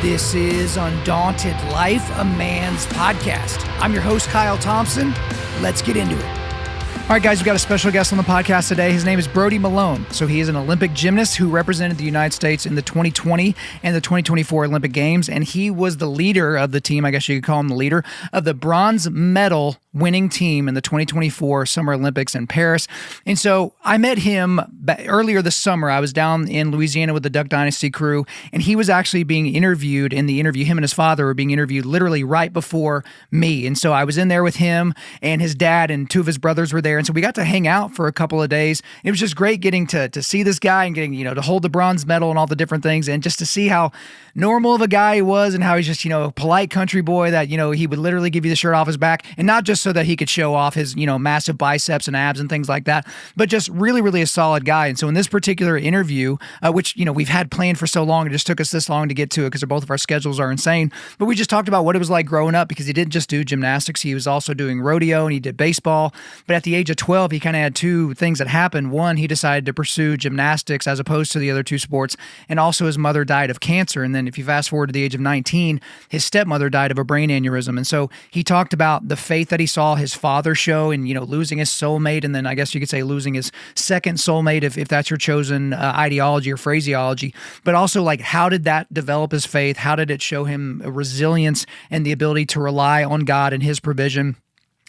This is Undaunted.Life, a man's podcast. I'm your host, Kyle Thompson. Let's get into it. All right, guys, we've got a special guest on the podcast today. His name is Brody Malone. So he is an Olympic gymnast who represented the United States in the 2020 and the 2024 Olympic Games. And he was the leader of the team, I guess you could call him the leader, of the bronze medal winning team in the 2024 Summer Olympics in Paris. And so I met him earlier this summer. I was down in Louisiana with the Duck Dynasty crew, and he was actually being interviewed in the interview. Him and his father were being interviewed literally right before me. And so I was in there with him, and his dad and two of his brothers were there. And so we got to hang out for a couple of days. It was just great getting to see this guy and getting, to hold the bronze medal and all the different things, and just to see how normal of a guy he was and how he's just, a polite country boy that, he would literally give you the shirt off his back, and not just so that he could show off his, massive biceps and abs and things like that, but just really, really a solid guy. And so in this particular interview, which, we've had planned for so long, it just took us this long to get to it because both of our schedules are insane, but we just talked about what it was like growing up, because he didn't just do gymnastics. He was also doing rodeo and he did baseball. But at the age of 12, he kind of had two things that happened. One, he decided to pursue gymnastics as opposed to the other two sports. And also his mother died of cancer. And then if you fast forward to the age of 19, his stepmother died of a brain aneurysm. And so he talked about the faith that he saw his father show and, losing his soulmate. And then I guess you could say losing his second soulmate if that's your chosen ideology or phraseology. But also, like, how did that develop his faith? How did it show him resilience and the ability to rely on God and his provision?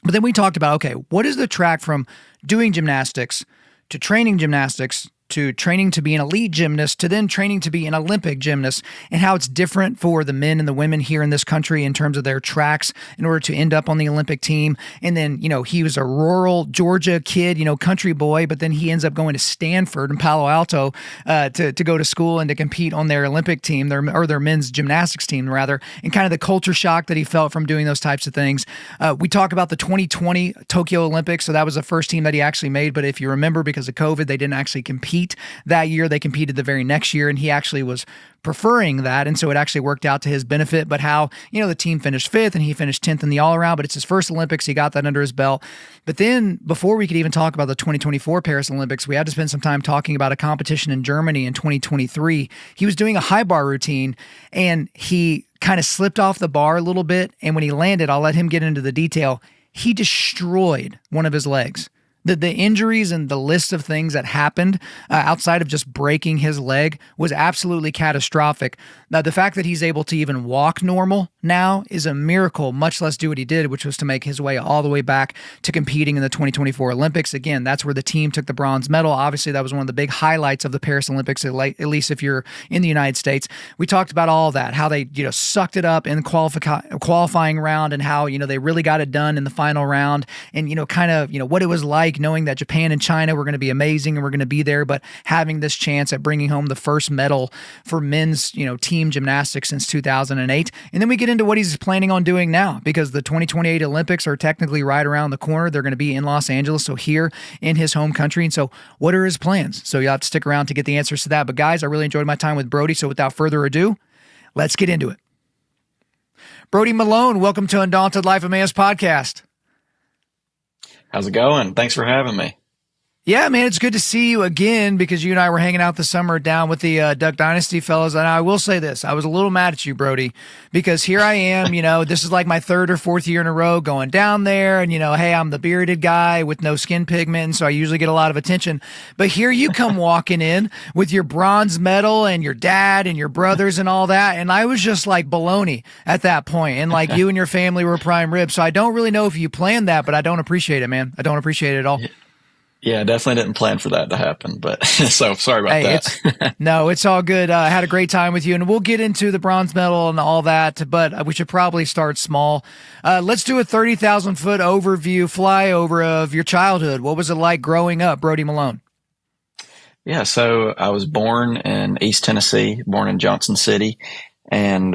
But then we talked about, okay, what is the track from doing gymnastics to training gymnastics to training to be an elite gymnast, to then training to be an Olympic gymnast, and how it's different for the men and the women here in this country in terms of their tracks in order to end up on the Olympic team. And then, he was a rural Georgia kid, country boy, but then he ends up going to Stanford in Palo Alto to go to school and to compete on their Olympic team, their men's gymnastics team, rather, and kind of the culture shock that he felt from doing those types of things. We talk about the 2020 Tokyo Olympics. So that was the first team that he actually made. But if you remember, because of COVID, they didn't actually compete that year. They competed the very next year, and he actually was preferring that, and so it actually worked out to his benefit. But how, the team finished 5th and he finished 10th in the all-around, but it's his first Olympics. He got that under his belt. But then before we could even talk about the 2024 Paris Olympics, we had to spend some time talking about a competition in Germany in 2023. He was doing a high bar routine, and he kind of slipped off the bar a little bit, and when he landed, I'll let him get into the detail, he destroyed one of his legs. The injuries and the list of things that happened outside of just breaking his leg was absolutely catastrophic. Now, the fact that he's able to even walk normal now is a miracle, much less do what he did, which was to make his way all the way back to competing in the 2024 Olympics. Again, that's where the team took the bronze medal. Obviously, that was one of the big highlights of the Paris Olympics, at least if you're in the United States. We talked about all of that, how they sucked it up in the qualifying round, and how they really got it done in the final round, and what it was like knowing that Japan and China were going to be amazing and we're going to be there, but having this chance at bringing home the first medal for men's, team gymnastics since 2008. And then we get into what he's planning on doing now, because the 2028 Olympics are technically right around the corner. They're going to be in Los Angeles, so here in his home country. And so what are his plans? So you'll have to stick around to get the answers to that. But guys, I really enjoyed my time with Brody. So without further ado, let's get into it. Brody Malone, welcome to Undaunted.Life, a man's podcast. How's it going? Thanks for having me. Yeah, man, it's good to see you again, because you and I were hanging out this summer down with the Duck Dynasty fellas. And I will say this, I was a little mad at you, Brody, because here I am, this is like my 3rd or 4th year in a row going down there. And, hey, I'm the bearded guy with no skin pigment, and so I usually get a lot of attention. But here you come walking in with your bronze medal and your dad and your brothers and all that. And I was just like baloney at that point. And like you and your family were prime rib. So I don't really know if you planned that, but I don't appreciate it, man. I don't appreciate it at all. Yeah, definitely didn't plan for that to happen, but so sorry about that. No, it's all good. I had a great time with you, and we'll get into the bronze medal and all that, but we should probably start small. Let's do a 30,000-foot overview, flyover of your childhood. What was it like growing up, Brody Malone? Yeah, so I was born in East Tennessee, born in Johnson City, and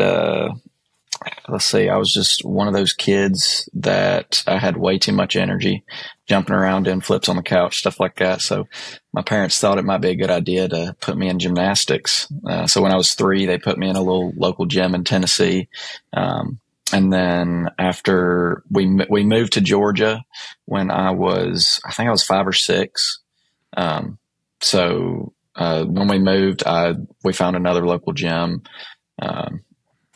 let's see, I was just one of those kids that I had way too much energy, jumping around, doing flips on the couch, stuff like that. So my parents thought it might be a good idea to put me in gymnastics. So when I was 3, they put me in a little local gym in Tennessee. And then after we moved to Georgia when I think I was 5 or 6. So when we moved, we found another local gym.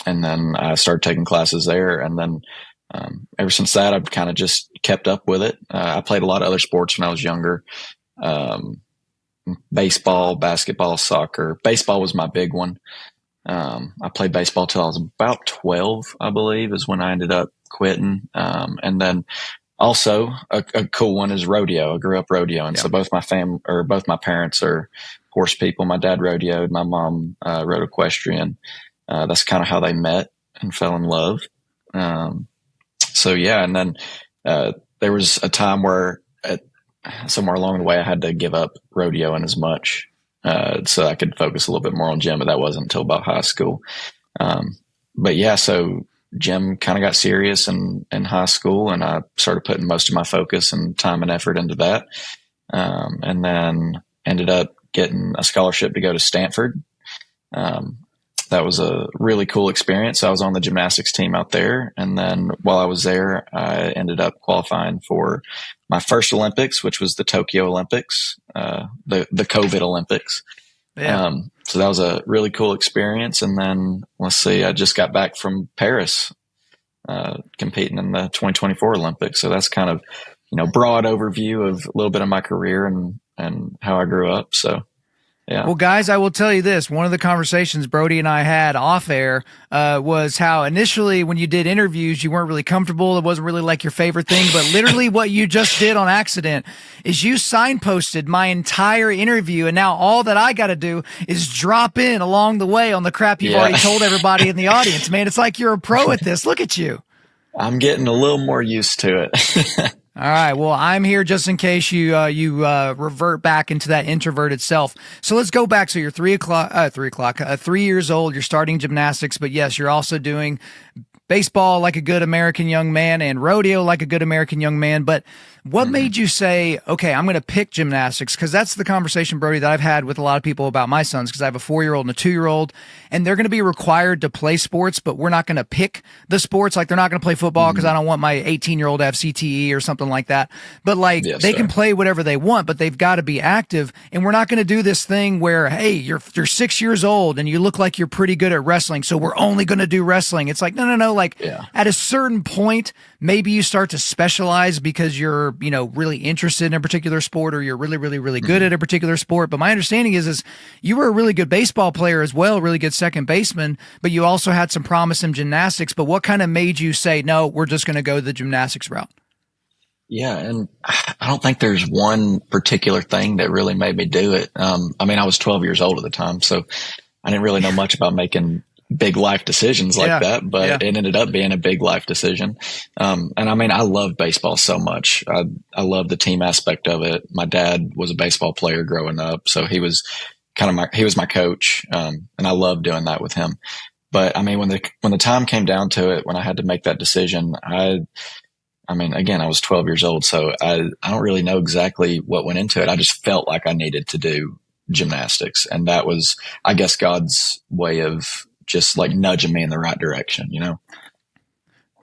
and then I started taking classes there. And then ever since that, I've kind of just kept up with it. I played a lot of other sports when I was younger. Um, Baseball, basketball, soccer. Baseball was my big one. I played baseball till I was about 12, I believe, is when I ended up quitting. And then also a cool one is rodeo. I grew up rodeoing. So both my parents are horse people. My dad rodeoed. My mom rode equestrian. That's kind of how they met and fell in love. So yeah, and then there was a time where somewhere along the way I had to give up rodeoing as much so I could focus a little bit more on gym, but that wasn't until about high school. But yeah, so gym kind of got serious in high school, and I started putting most of my focus and time and effort into that. And then ended up getting a scholarship to go to Stanford. That was a really cool experience. I was on the gymnastics team out there. And then while I was there, I ended up qualifying for my first Olympics, which was the Tokyo Olympics, the COVID Olympics. Yeah. So that was a really cool experience. And then let's see, I just got back from Paris, competing in the 2024 Olympics. So that's kind of, broad overview of a little bit of my career and how I grew up. So. Yeah. Well, guys, I will tell you this. One of the conversations Brody and I had off air was how initially when you did interviews, you weren't really comfortable. It wasn't really like your favorite thing. But literally what you just did on accident is you signposted my entire interview. And now all that I got to do is drop in along the way on the crap you've already told everybody in the audience. Man, it's like you're a pro at this. Look at you. I'm getting a little more used to it. All right. Well, I'm here just in case you revert back into that introverted self. So let's go back. So you're 3 years old. You're starting gymnastics, but yes, you're also doing baseball like a good American young man and rodeo like a good American young man. But what made you say, okay, I'm going to pick gymnastics? Because that's the conversation, Brody, that I've had with a lot of people about my sons, because I have a 4-year-old and a 2-year-old, and they're going to be required to play sports, but we're not going to pick the sports. Like they're not going to play football because I don't want my 18-year-old to have CTE or something like that. But they can play whatever they want, but they've got to be active. And we're not going to do this thing where, hey, you're 6 years old and you look like you're pretty good at wrestling, so we're only going to do wrestling. It's like, no. Like at a certain point, maybe you start to specialize because you're, really interested in a particular sport, or you're really, really, really good at a particular sport. But my understanding is you were a really good baseball player as well, really good second baseman, but you also had some promise in gymnastics. But what kind of made you say, no, we're just going to go the gymnastics route? Yeah. And I don't think there's one particular thing that really made me do it. I was 12 years old at the time, so I didn't really know much about making big life decisions like that, but it ended up being a big life decision. And I love baseball so much. I love the team aspect of it. My dad was a baseball player growing up, so he was he was my coach. And I loved doing that with him. But when the time came down to it, when I had to make that decision, again, I was 12 years old, so I don't really know exactly what went into it. I just felt like I needed to do gymnastics. And that was, I guess, God's way of just like nudging me in the right direction,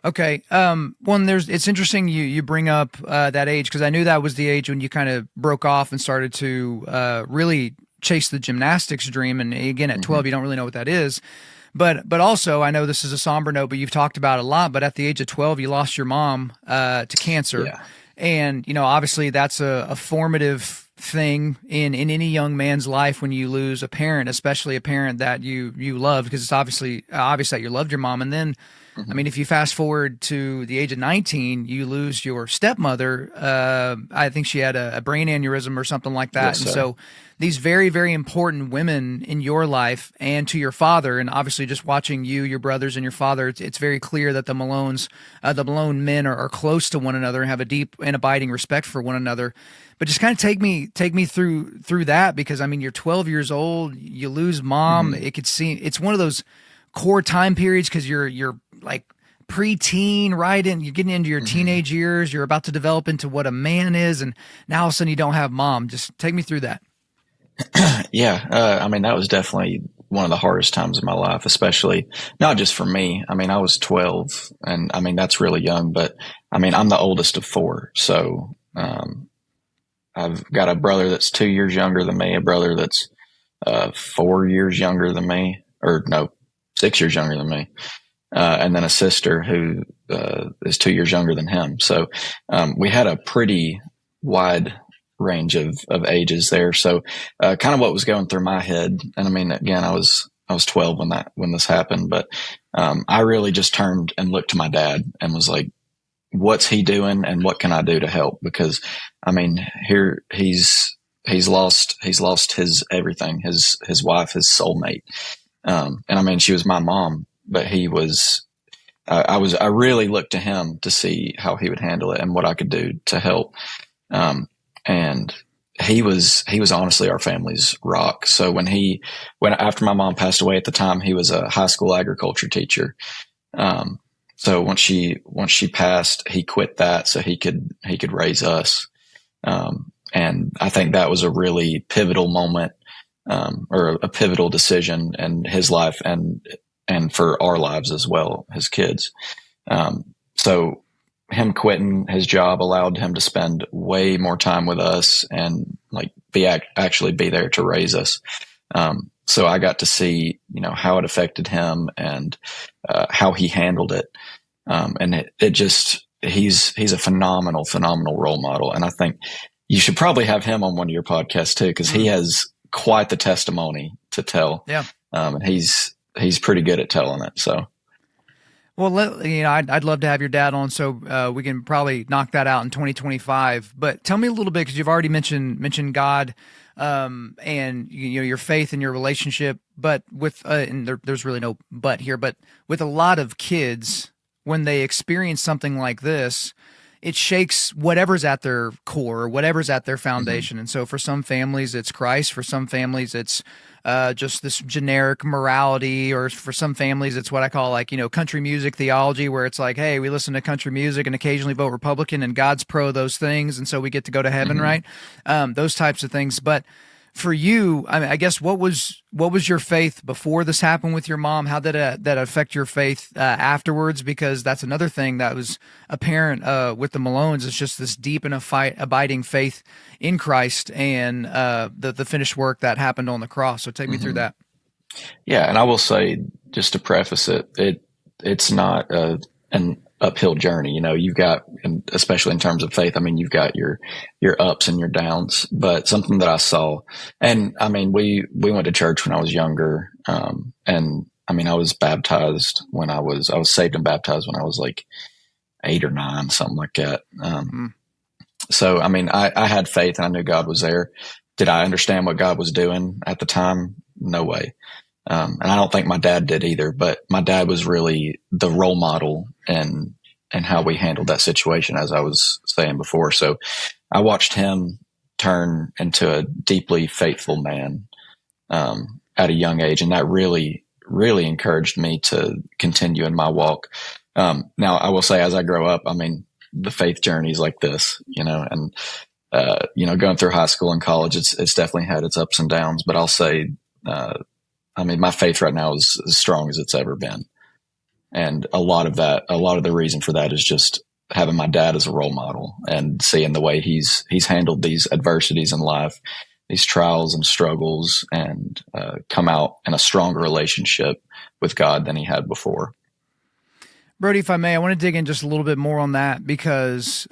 Okay. It's interesting you bring up that age, because I knew that was the age when you kind of broke off and started to really chase the gymnastics dream. And again, at 12, you don't really know what that is. But also, I know this is a somber note, but you've talked about it a lot. But at the age of 12, you lost your mom to cancer. Yeah. And, obviously that's a formative thing in any young man's life when you lose a parent, especially a parent that you loved, because it's obvious that you loved your mom. And then, if you fast forward to the age of 19, you lose your stepmother. I think she had a brain aneurysm or something like that. Yes, and so these very, very important women in your life and to your father, and obviously just watching you, your brothers, and your father, it's very clear that the Malone men are close to one another and have a deep and abiding respect for one another. But just kind of take me through that, because you're 12 years old, you lose mom. It could seem it's one of those core time periods, because you're like preteen, right? And you're getting into your teenage years. You're about to develop into what a man is, and now all of a sudden you don't have mom. Just take me through that. Yeah. That was definitely one of the hardest times in my life, especially not just for me. I was 12, and that's really young, but I'm the oldest of 4. So, I've got a brother that's 2 years younger than me, a brother that's 4 years younger than me, or no, 6 years younger than me. And then a sister who is 2 years younger than him. So we had a pretty wide range of ages there. So kind of what was going through my head. And I mean, again, I was 12 when this happened, but I really just turned and looked to my dad and was like, what's he doing and what can I do to help? Because I mean, here he's lost his everything, his wife, his soulmate. And I mean, she was my mom, but he was, I really looked to him to see how he would handle it and what I could do to help. And he was honestly our family's rock. So when after my mom passed away at the time, he was a high school agriculture teacher. So once she passed, he quit that so he could raise us. And I think that was a really pivotal moment, or a pivotal decision in his life and for our lives as well, his kids. So him quitting his job allowed him to spend way more time with us and like actually be there to raise us. So I got to see, how it affected him and, how he handled it. And he's a phenomenal role model. And I think you should probably have him on one of your podcasts too, because he has quite the testimony to tell. Yeah. And he's pretty good at telling it. So. Well, I'd love to have your dad on, so we can probably knock that out in 2025. But tell me a little bit, because you've already mentioned God, and your faith and your relationship. But with and there's really no but here. But with a lot of kids, when they experience something like this, it shakes whatever's at their core, whatever's at their foundation. Mm-hmm. And so for some families, it's Christ. For some families, it's just this generic morality, or for some families, it's what I call country music theology, where it's like, hey, we listen to country music and occasionally vote Republican, and God's pro those things, and so we get to go to heaven, mm-hmm. right? Those types of things. But for you, I mean, I guess what was your faith before this happened with your mom? How did that affect your faith afterwards? Because that's another thing that was apparent with the Malones. It's just this deep and abiding faith in Christ and the finished work that happened on the cross. So take me through that. Yeah, and I will say, just to preface it's not an uphill journey. You've got, and especially in terms of faith, I mean, you've got your ups and your downs, but something that I saw, and I mean, we went to church when I was younger. And I mean, I was baptized when I was saved and baptized when I was like 8 or 9, something like that. So, I mean, I had faith and I knew God was there. Did I understand what God was doing at the time? No way. And I don't think my dad did either, but my dad was really the role model and how we handled that situation, as I was saying before. So I watched him turn into a deeply faithful man, at a young age. And that really, really encouraged me to continue in my walk. Now I will say, as I grow up, I mean, the faith journey is like this, and, going through high school and college, it's definitely had its ups and downs, but I'll say, I mean, my faith right now is as strong as it's ever been. And a lot of the reason for that is just having my dad as a role model and seeing the way he's handled these adversities in life, these trials and struggles, and come out in a stronger relationship with God than he had before. Brody, if I may, I want to dig in just a little bit more on that, because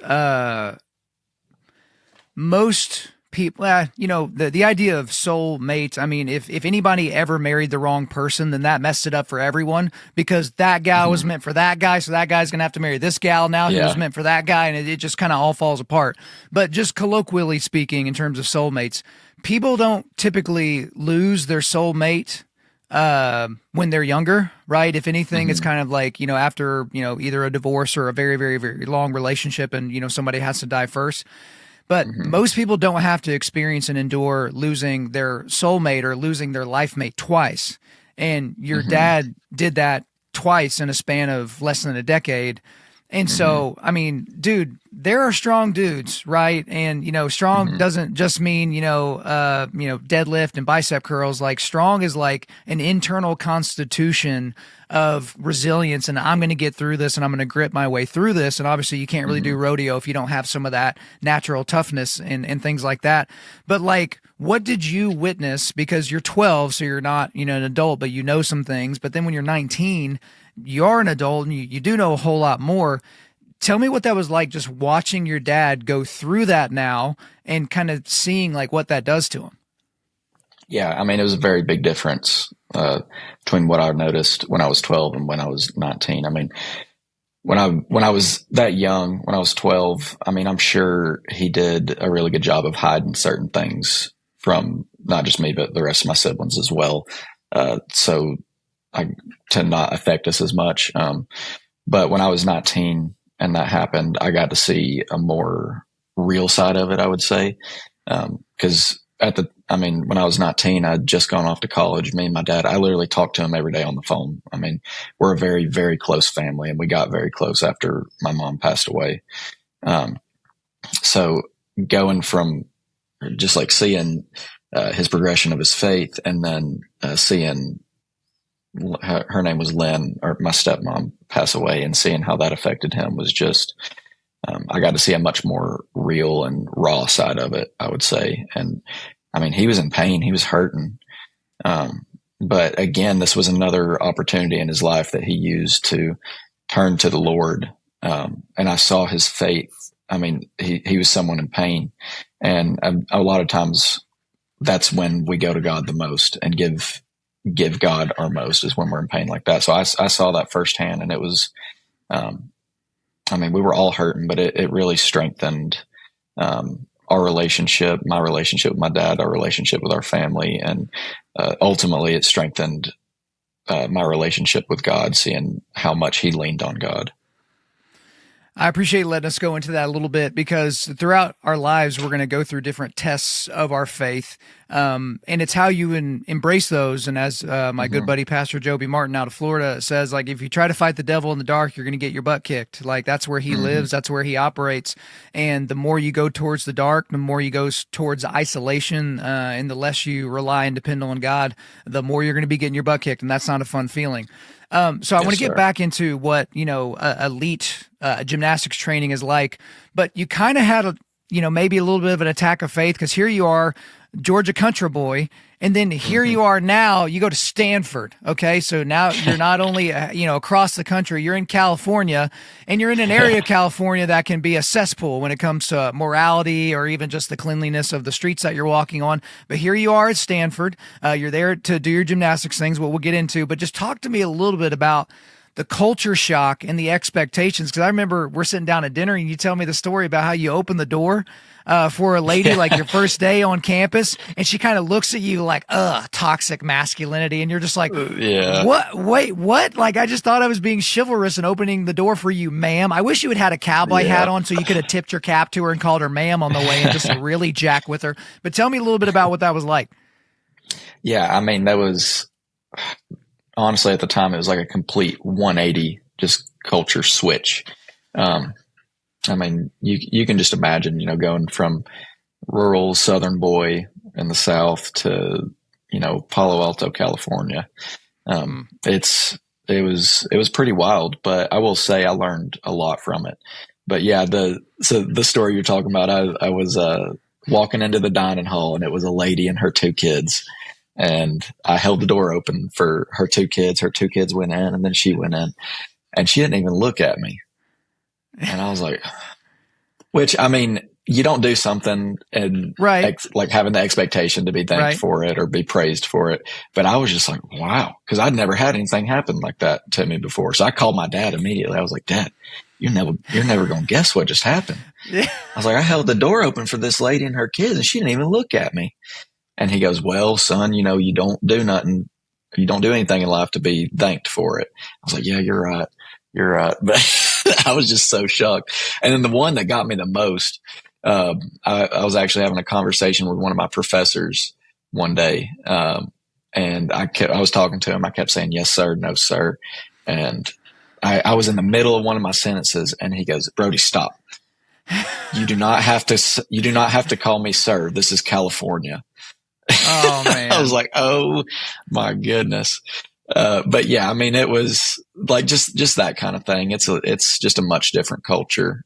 most people, the idea of soul mates, I mean, if anybody ever married the wrong person, then that messed it up for everyone, because that gal was meant for that guy, so that guy's going to have to marry this gal now who was meant for that guy, and it just kind of all falls apart. But just colloquially speaking, in terms of soulmates, people don't typically lose their soulmate when they're younger, right? If anything, it's kind of like, after, either a divorce or a very, very, very long relationship, and, somebody has to die first. But most people don't have to experience and endure losing their soulmate or losing their life mate twice. And your dad did that twice in a span of less than a decade. And so, I mean, dude, there are strong dudes, right? And, strong doesn't just mean, deadlift and bicep curls. Like strong is like an internal constitution of resilience. And I'm going to get through this and I'm going to grit my way through this. And obviously you can't really do rodeo if you don't have some of that natural toughness and things like that. But like, what did you witness? Because you're 12, so you're not, an adult, but you know some things. But then when you're 19, you're an adult and you do know a whole lot more. Tell me what that was like, just watching your dad go through that now and kind of seeing like what that does to him. Yeah. I mean, it was a very big difference, between what I noticed when I was 12 and when I was 19. I mean, when I was that young, when I was 12, I mean, I'm sure he did a really good job of hiding certain things from not just me, but the rest of my siblings as well. So to not affect us as much. But when I was 19 and that happened, I got to see a more real side of it, I would say. Cause when I was 19, I'd just gone off to college. Me and my dad, I literally talked to him every day on the phone. I mean, we're a very, very close family and we got very close after my mom passed away. So going from just like seeing, his progression of his faith and then, seeing, her name was Lynn, or my stepmom, pass away, and seeing how that affected him was just, I got to see a much more real and raw side of it, I would say. And I mean, he was in pain, he was hurting. But again, this was another opportunity in his life that he used to turn to the Lord. And I saw his faith. I mean, he was someone in pain, and a lot of times that's when we go to God the most and give God our most, is when we're in pain like that. So I saw that firsthand, and it was, we were all hurting, but it really strengthened, our relationship, my relationship with my dad, our relationship with our family. And, ultimately it strengthened, my relationship with God, seeing how much he leaned on God. I appreciate letting us go into that a little bit, because throughout our lives, we're going to go through different tests of our faith. And it's how you embrace those. And as my good buddy, Pastor Joby Martin out of Florida says, like, if you try to fight the devil in the dark, you're going to get your butt kicked. Like, that's where he lives. That's where he operates. And the more you go towards the dark, the more you go towards isolation, and the less you rely and depend on God, the more you're going to be getting your butt kicked. And that's not a fun feeling. So I want to get back into what, elite gymnastics training is like, but you kind of had maybe a little bit of an attack of faith, because here you are, Georgia country boy, and then here you are now, you go to Stanford. Okay. So now you're not only, across the country, you're in California, and you're in an area of California that can be a cesspool when it comes to morality or even just the cleanliness of the streets that you're walking on. But here you are at Stanford. You're there to do your gymnastics things, what we'll get into, but just talk to me a little bit about the culture shock and the expectations. Because I remember we're sitting down at dinner and you tell me the story about how you opened the door for a lady, like your first day on campus, and she kind of looks at you like, toxic masculinity. And you're just like, yeah, what? Wait, what? Like, I just thought I was being chivalrous and opening the door for you, ma'am. I wish you had a cowboy hat on so you could have tipped your cap to her and called her ma'am on the way and just really jack with her. But tell me a little bit about what that was like. Yeah. That was, honestly, at the time, it was like a complete 180, just culture switch. You can just imagine, going from rural Southern boy in the South to, Palo Alto, California. It was pretty wild, but I will say I learned a lot from it. But yeah, the story you're talking about, I was, walking into the dining hall, and it was a lady and her two kids. And I held the door open for her two kids. Her two kids went in, and then she went in, and she didn't even look at me. And I was like, you don't do something and like having the expectation to be thanked for it or be praised for it. But I was just like, wow, because I'd never had anything happen like that to me before. So I called my dad immediately. I was like, Dad, you're never going to guess what just happened. Yeah. I was like, I held the door open for this lady and her kids, and she didn't even look at me. And he goes, well, son, you don't do nothing. You don't do anything in life to be thanked for it. I was like, yeah, you're right. You're right. But I was just so shocked. And then the one that got me the most, I was actually having a conversation with one of my professors one day. And I was talking to him. I kept saying, yes, sir. No, sir. And I was in the middle of one of my sentences and he goes, Brody, stop. You do not have to call me sir. This is California. Oh man. I was like, oh my goodness. But yeah, I mean, it was like just that kind of thing. It's just a much different culture.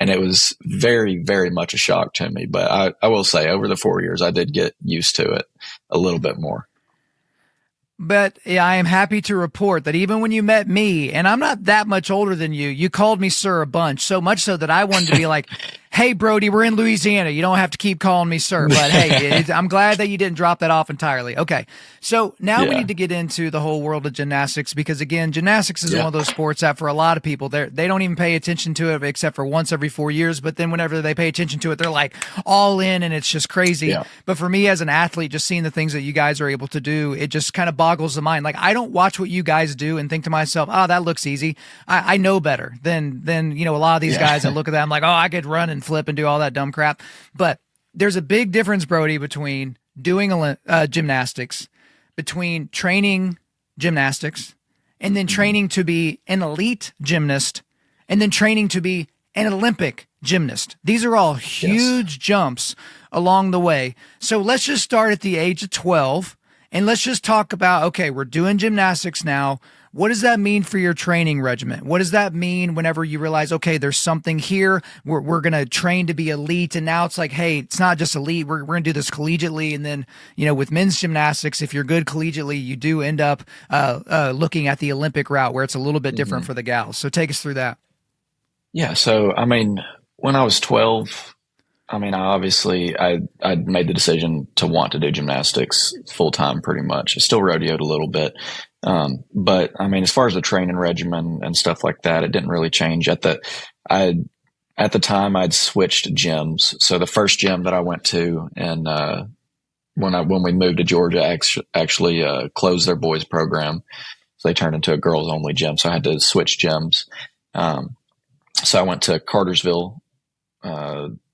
And it was very, very much a shock to me. But I will say over the 4 years, I did get used to it a little bit more. But yeah, I am happy to report that even when you met me, and I'm not that much older than you called me sir a bunch, so much so that I wanted to be like, hey, Brody, we're in Louisiana. You don't have to keep calling me sir. But hey, I'm glad that you didn't drop that off entirely. Okay. So now we need to get into the whole world of gymnastics because, again, gymnastics is one of those sports that for a lot of people, they don't even pay attention to it except for once every 4 years. But then whenever they pay attention to it, they're like all in and it's just crazy. Yeah. But for me as an athlete, just seeing the things that you guys are able to do, it just kind of boggles the mind. Like I don't watch what you guys do and think to myself, oh, that looks easy. I know better than a lot of these guys that look at that. I'm like, oh, I could run and flip and do all that dumb crap. But there's a big difference, Brody, between doing gymnastics, between training gymnastics, and then training to be an elite gymnast, and then training to be an Olympic gymnast. These are all huge jumps along the way. So let's just start at the age of 12, and let's just talk about, okay, we're doing gymnastics now. What does that mean for your training regimen? What does that mean whenever you realize, okay, there's something here, we're going to train to be elite, and now it's like, hey, it's not just elite, we're going to do this collegiately, and then, with men's gymnastics, if you're good collegiately, you do end up looking at the Olympic route where it's a little bit different for the gals. So take us through that. Yeah, so, I mean, when I was 12, I mean, I made the decision to want to do gymnastics full time pretty much. I still rodeoed a little bit. But I mean, as far as the training regimen and stuff like that, it didn't really change at the time I'd switched gyms. So the first gym that I went to and, when we moved to Georgia, actually closed their boys program. So they turned into a girls only gym. So I had to switch gyms. So I went to Cartersville,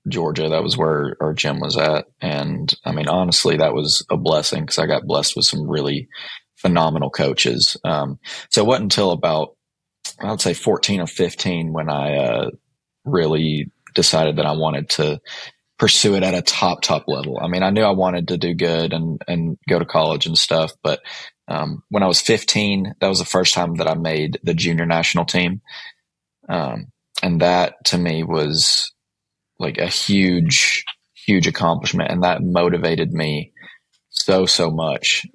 Georgia. That was where our gym was at. And I mean, honestly, that was a blessing because I got blessed with some really phenomenal coaches. So it wasn't until about, I would say 14 or 15 when I really decided that I wanted to pursue it at a top level. I mean, I knew I wanted to do good and go to college and stuff. But when I was 15, that was the first time that I made the junior national team. And that to me was like a huge accomplishment. And that motivated me so much.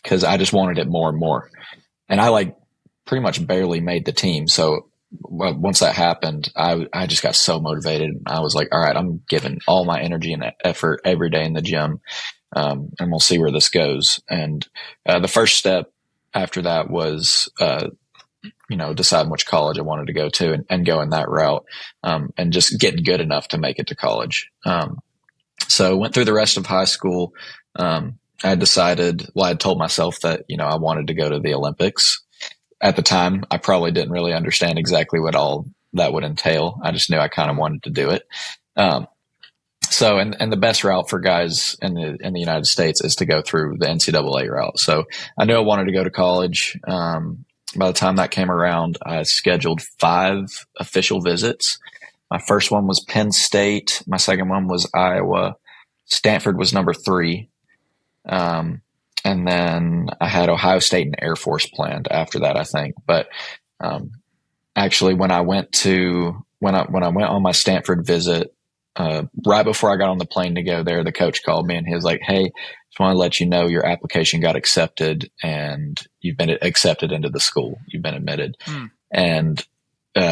Cause I just wanted it more and more. And I pretty much barely made the team. So once that happened, I just got so motivated. I was like, all right, I'm giving all my energy and effort every day in the gym. And we'll see where this goes. And, the first step after that was, deciding which college I wanted to go to and go in that route, and just getting good enough to make it to college. So went through the rest of high school. I had decided, I had told myself that, I wanted to go to the Olympics. At the time, I probably didn't really understand exactly what all that would entail. I just knew I kind of wanted to do it. So, and the best route for guys in the United States is to go through the NCAA route. So I knew I wanted to go to college. By the time that came around, I scheduled 5 official visits. My first one was Penn State. My second one was Iowa. Stanford was number 3. And then I had Ohio State and Air Force planned after that, I think. But, actually when I went on my Stanford visit, right before I got on the plane to go there, the coach called me and he was like, hey, just want to let you know your application got accepted and you've been accepted into the school. You've been admitted. And,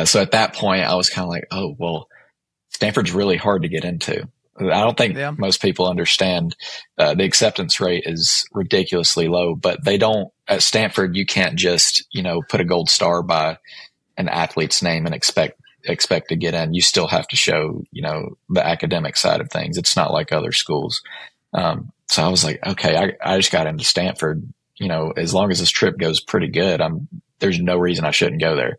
so at that point I was kind of like, oh, well, Stanford's really hard to get into. I don't think most people understand the acceptance rate is ridiculously low, but they don't at Stanford. You can't just, put a gold star by an athlete's name and expect to get in. You still have to show, the academic side of things. It's not like other schools. So I was like, okay, I just got into Stanford, as long as this trip goes pretty good, there's no reason I shouldn't go there.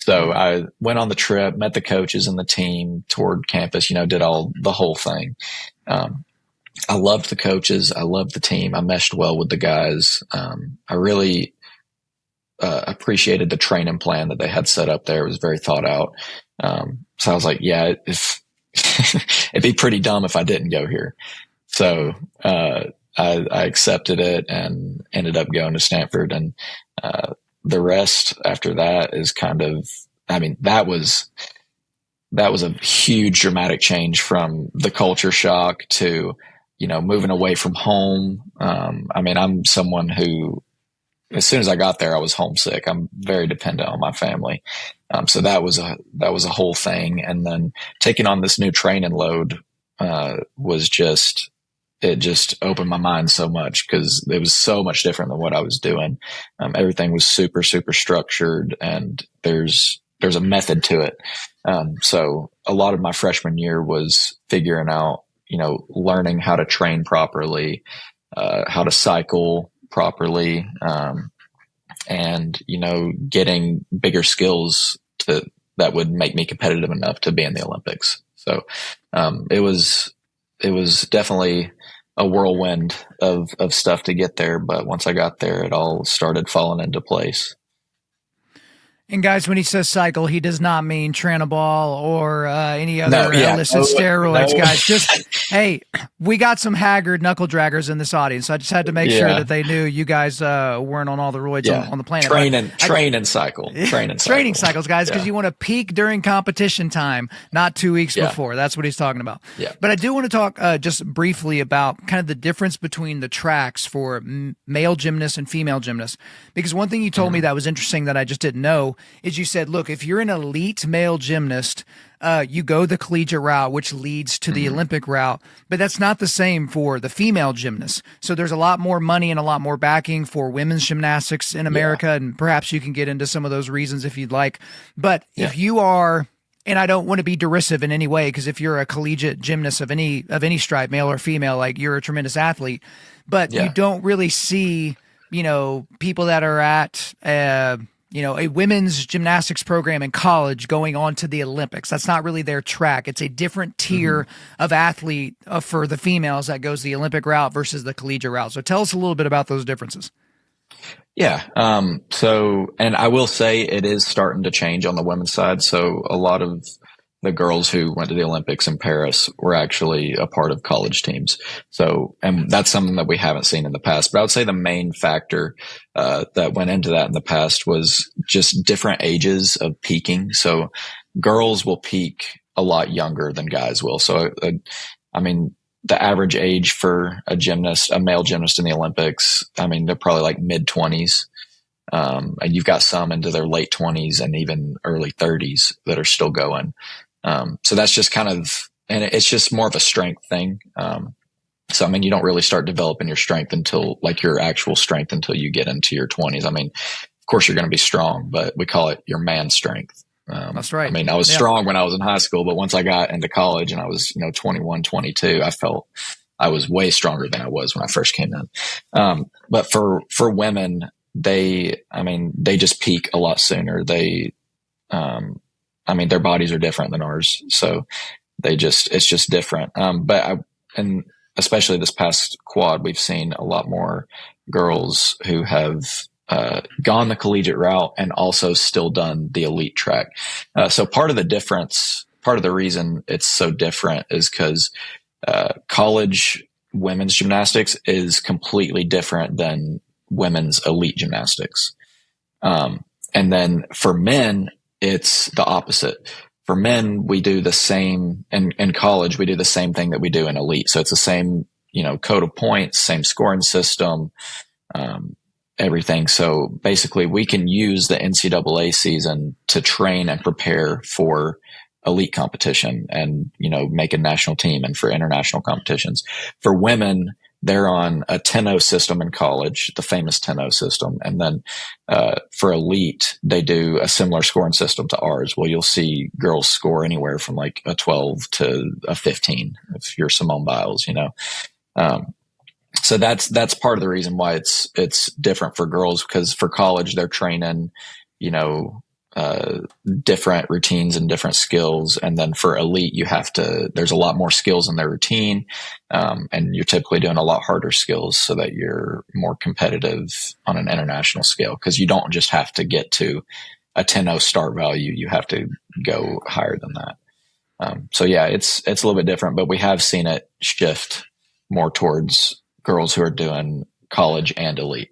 So I went on the trip, met the coaches and the team, toured campus, did the whole thing. I loved the coaches. I loved the team. I meshed well with the guys. I really appreciated the training plan that they had set up there. It was very thought out. So I was like, yeah, if it'd be pretty dumb if I didn't go here. So, I accepted it and ended up going to Stanford. And, the rest after that is kind of, I mean, that was a huge dramatic change from the culture shock to, moving away from home. I mean, I'm someone who, as soon as I got there, I was homesick. I'm very dependent on my family. So that was a whole thing. And then taking on this new training load, it just opened my mind so much because it was so much different than what I was doing. Everything was super, super structured, and there's a method to it. So a lot of my freshman year was figuring out, learning how to train properly, how to cycle properly, and, getting bigger skills that would make me competitive enough to be in the Olympics. So, it was definitely a whirlwind of stuff to get there. But once I got there, it all started falling into place. And guys, when he says cycle, he does not mean Tranabol or any other illicit steroids, guys. Just, hey, we got some haggard knuckle draggers in this audience. So I just had to make sure that they knew you guys weren't on all the roids on the planet. Train and cycle. Training cycles, guys, because you want to peak during competition time, not 2 weeks before. That's what he's talking about. Yeah. But I do want to talk just briefly about kind of the difference between the tracks for male gymnasts and female gymnasts. Because one thing you told me that was interesting that I just didn't know is you said, look, if you're an elite male gymnast, you go the collegiate route, which leads to the Olympic route, but that's not the same for the female gymnasts. So there's a lot more money and a lot more backing for women's gymnastics in America, and perhaps you can get into some of those reasons if you'd like. But if you are, and I don't want to be derisive in any way, because if you're a collegiate gymnast of any stripe, male or female, like you're a tremendous athlete, but you don't really see, people that are at a women's gymnastics program in college going on to the Olympics. That's not really their track. It's a different tier of athlete for the females that goes the Olympic route versus the collegiate route. So tell us a little bit about those differences. Yeah. And I will say it is starting to change on the women's side. So a lot of the girls who went to the Olympics in Paris were actually a part of college teams. So, and that's something that we haven't seen in the past. But I would say the main factor that went into that in the past was just different ages of peaking. So girls will peak a lot younger than guys will. So, I mean, the average age for a male gymnast in the Olympics, I mean, they're probably like mid-20s. And you've got some into their late 20s and even early 30s that are still going. So that's just kind of, and it's just more of a strength thing. So, I mean, you don't really start developing your strength until like your actual strength until you get into your 20s. I mean, of course you're going to be strong, but we call it your man strength. That's right. I mean, I was strong when I was in high school, but once I got into college and I was, 21, 22, I felt I was way stronger than I was when I first came in. But for women, they just peak a lot sooner. Their bodies are different than ours. So it's just different. And especially this past quad, we've seen a lot more girls who have, gone the collegiate route and also still done the elite track. So part of the reason it's so different is because, college women's gymnastics is completely different than women's elite gymnastics. And then for men, it's the opposite. For men, we do the same in college. We do the same thing that we do in elite. So it's the same, code of points, same scoring system, everything. So basically we can use the NCAA season to train and prepare for elite competition and, make a national team and for international competitions. For women, they're on a 10-0 system in college, the famous 10-0 system. And then, for elite, they do a similar scoring system to ours. Well, you'll see girls score anywhere from like a 12 to a 15 if you're Simone Biles, So that's part of the reason why it's different for girls, because for college, they're training, different routines and different skills. And then for elite, there's a lot more skills in their routine. And you're typically doing a lot harder skills so that you're more competitive on an international scale. Cause you don't just have to get to a 10-0 start value. You have to go higher than that. So yeah, it's a little bit different, but we have seen it shift more towards girls who are doing college and elite.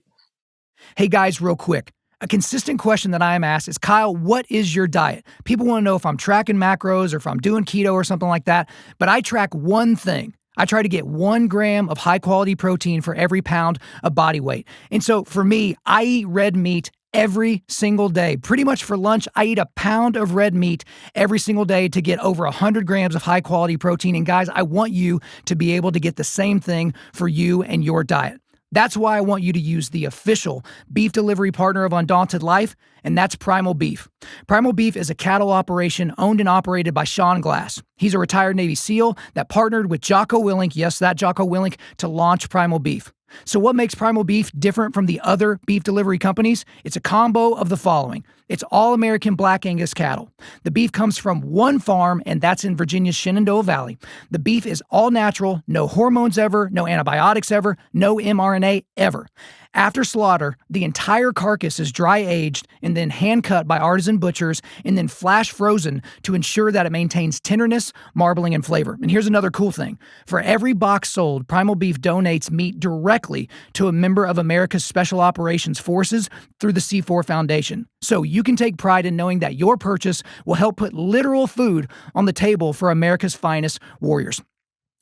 Hey guys, real quick. A consistent question that I am asked is, Kyle, what is your diet? People want to know if I'm tracking macros or if I'm doing keto or something like that, but I track one thing. I try to get 1 gram of high quality protein for every pound of body weight. And so for me, I eat red meat every single day. Pretty much for lunch, I eat a pound of red meat every single day to get over 100 grams of high quality protein. And guys, I want you to be able to get the same thing for you and your diet. That's why I want you to use the official beef delivery partner of Undaunted.Life, and that's Primal Beef. Primal Beef is a cattle operation owned and operated by Sean Glass. He's a retired Navy SEAL that partnered with Jocko Willink, yes, that Jocko Willink, to launch Primal Beef. So what makes Primal Beef different from the other beef delivery companies? It's a combo of the following. It's all American Black Angus cattle. The beef comes from one farm, and that's in Virginia's Shenandoah Valley. The beef is all natural, no hormones ever, no antibiotics ever, no mRNA ever. After slaughter, the entire carcass is dry aged and then hand cut by artisan butchers and then flash frozen to ensure that it maintains tenderness, marbling, and flavor. And here's another cool thing. For every box sold, Primal Beef donates meat directly to a member of America's Special Operations Forces through the C4 Foundation. So you can take pride in knowing that your purchase will help put literal food on the table for America's finest warriors.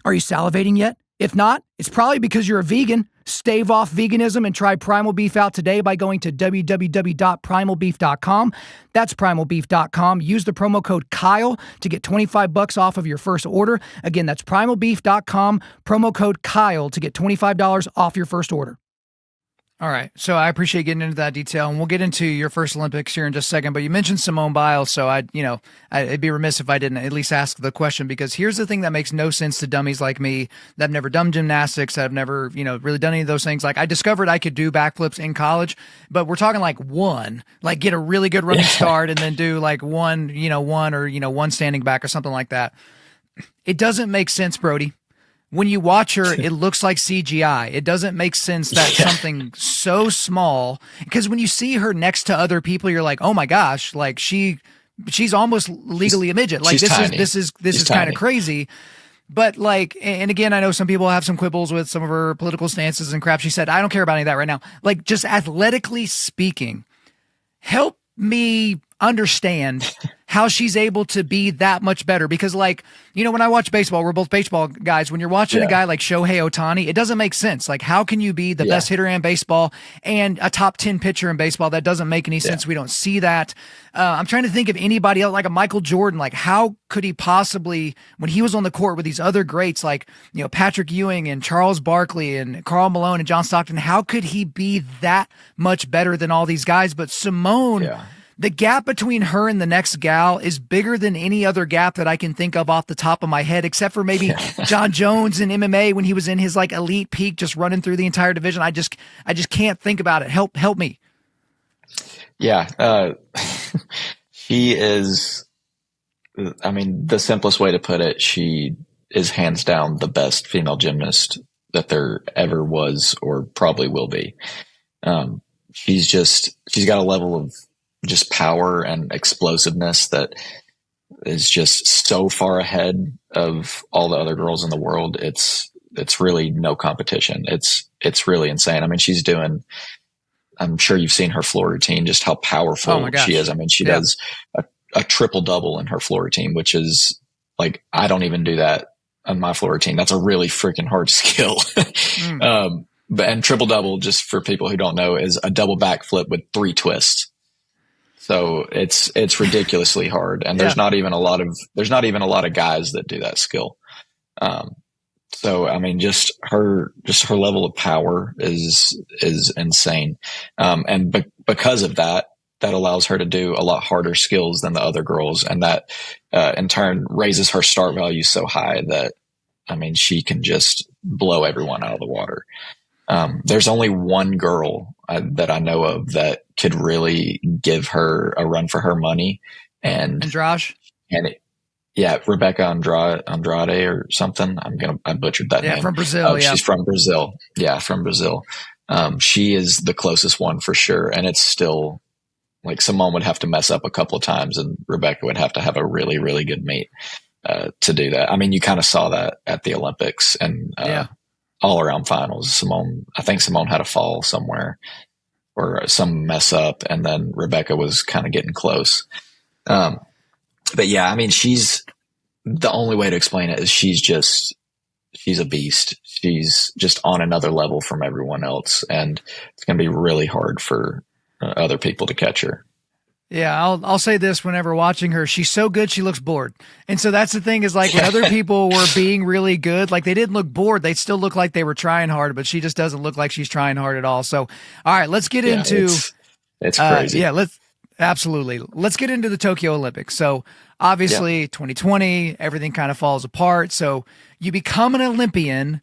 Are you salivating yet? If not, it's probably because you're a vegan. Stave off veganism and try Primal Beef out today by going to www.primalbeef.com. That's primalbeef.com. Use the promo code Kyle to get $25 off of your first order. Again, that's primalbeef.com, promo code Kyle to get $25 off your first order. All right. So I appreciate getting into that detail, and we'll get into your first Olympics here in just a second, but you mentioned Simone Biles. So I'd be remiss if I didn't at least ask the question, because here's the thing that makes no sense to dummies like me that have never done gymnastics, that have never, really done any of those things. Like, I discovered I could do backflips in college, but we're talking like get a really good running start and then do like one standing back or something like that. It doesn't make sense, Brody. When you watch her, it looks like CGI. It doesn't make sense that something so small, because when you see her next to other people, you're like, oh my gosh, like she's almost legally a midget. Like this is kind of crazy. But like, and again, I know some people have some quibbles with some of her political stances and crap. She said, I don't care about any of that right now. Like, just athletically speaking, help me understand how she's able to be that much better. Because when I watch baseball, we're both baseball guys. When you're watching a guy like Shohei Ohtani, it doesn't make sense. Like, how can you be the best hitter in baseball and a top 10 pitcher in baseball? That doesn't make any sense. We don't see that. I'm trying to think of anybody else, like a Michael Jordan. Like, how could he possibly, when he was on the court with these other greats, like, Patrick Ewing and Charles Barkley and Karl Malone and John Stockton, how could he be that much better than all these guys? But Simone, the gap between her and the next gal is bigger than any other gap that I can think of off the top of my head, except for maybe John Jones in MMA when he was in his like elite peak, just running through the entire division. I just can't think about it. Help me. Yeah. She is, I mean, the simplest way to put it, she is hands down the best female gymnast that there ever was or probably will be. She's got a level of just power and explosiveness that is just so far ahead of all the other girls in the world. It's really no competition. It's really insane. I mean, I'm sure you've seen her floor routine, just how powerful she is. I mean, she does a triple double in her floor routine, which is like, I don't even do that on my floor routine. That's a really freaking hard skill. And triple double, just for people who don't know, is a double backflip with 3 twists. So it's ridiculously hard. And there's not even a lot of guys that do that skill. So, I mean, just her level of power is insane. And because of that allows her to do a lot harder skills than the other girls. And that, in turn raises her start value so high that, I mean, she can just blow everyone out of the water. There's only one girl that I know of that could really give her a run for her money. And Andrade? and it, yeah, Rebecca Andrade or something. I butchered that Yeah, name. from Brazil. Yeah. She's from Brazil. Yeah, from Brazil. She is the closest one for sure. And it's still like Simone would have to mess up a couple of times and Rebecca would have to have a really, really good meet, to do that. I mean, you kind of saw that at the Olympics and, Yeah. all around finals. I think Simone had a fall somewhere or some mess up. And then Rebecca was kind of getting close. But yeah, I mean, the only way to explain it is she's a beast. She's just on another level from everyone else. And it's going to be really hard for other people to catch her. Yeah, I'll say this whenever watching her, she's so good she looks bored. And so that's the thing is like when other people were being really good, like they didn't look bored, they still look like they were trying hard, but she just doesn't look like she's trying hard at all. So, all right, let's get into it's crazy. Let's get into the Tokyo Olympics. So, obviously 2020, everything kind of falls apart. So, you become an Olympian,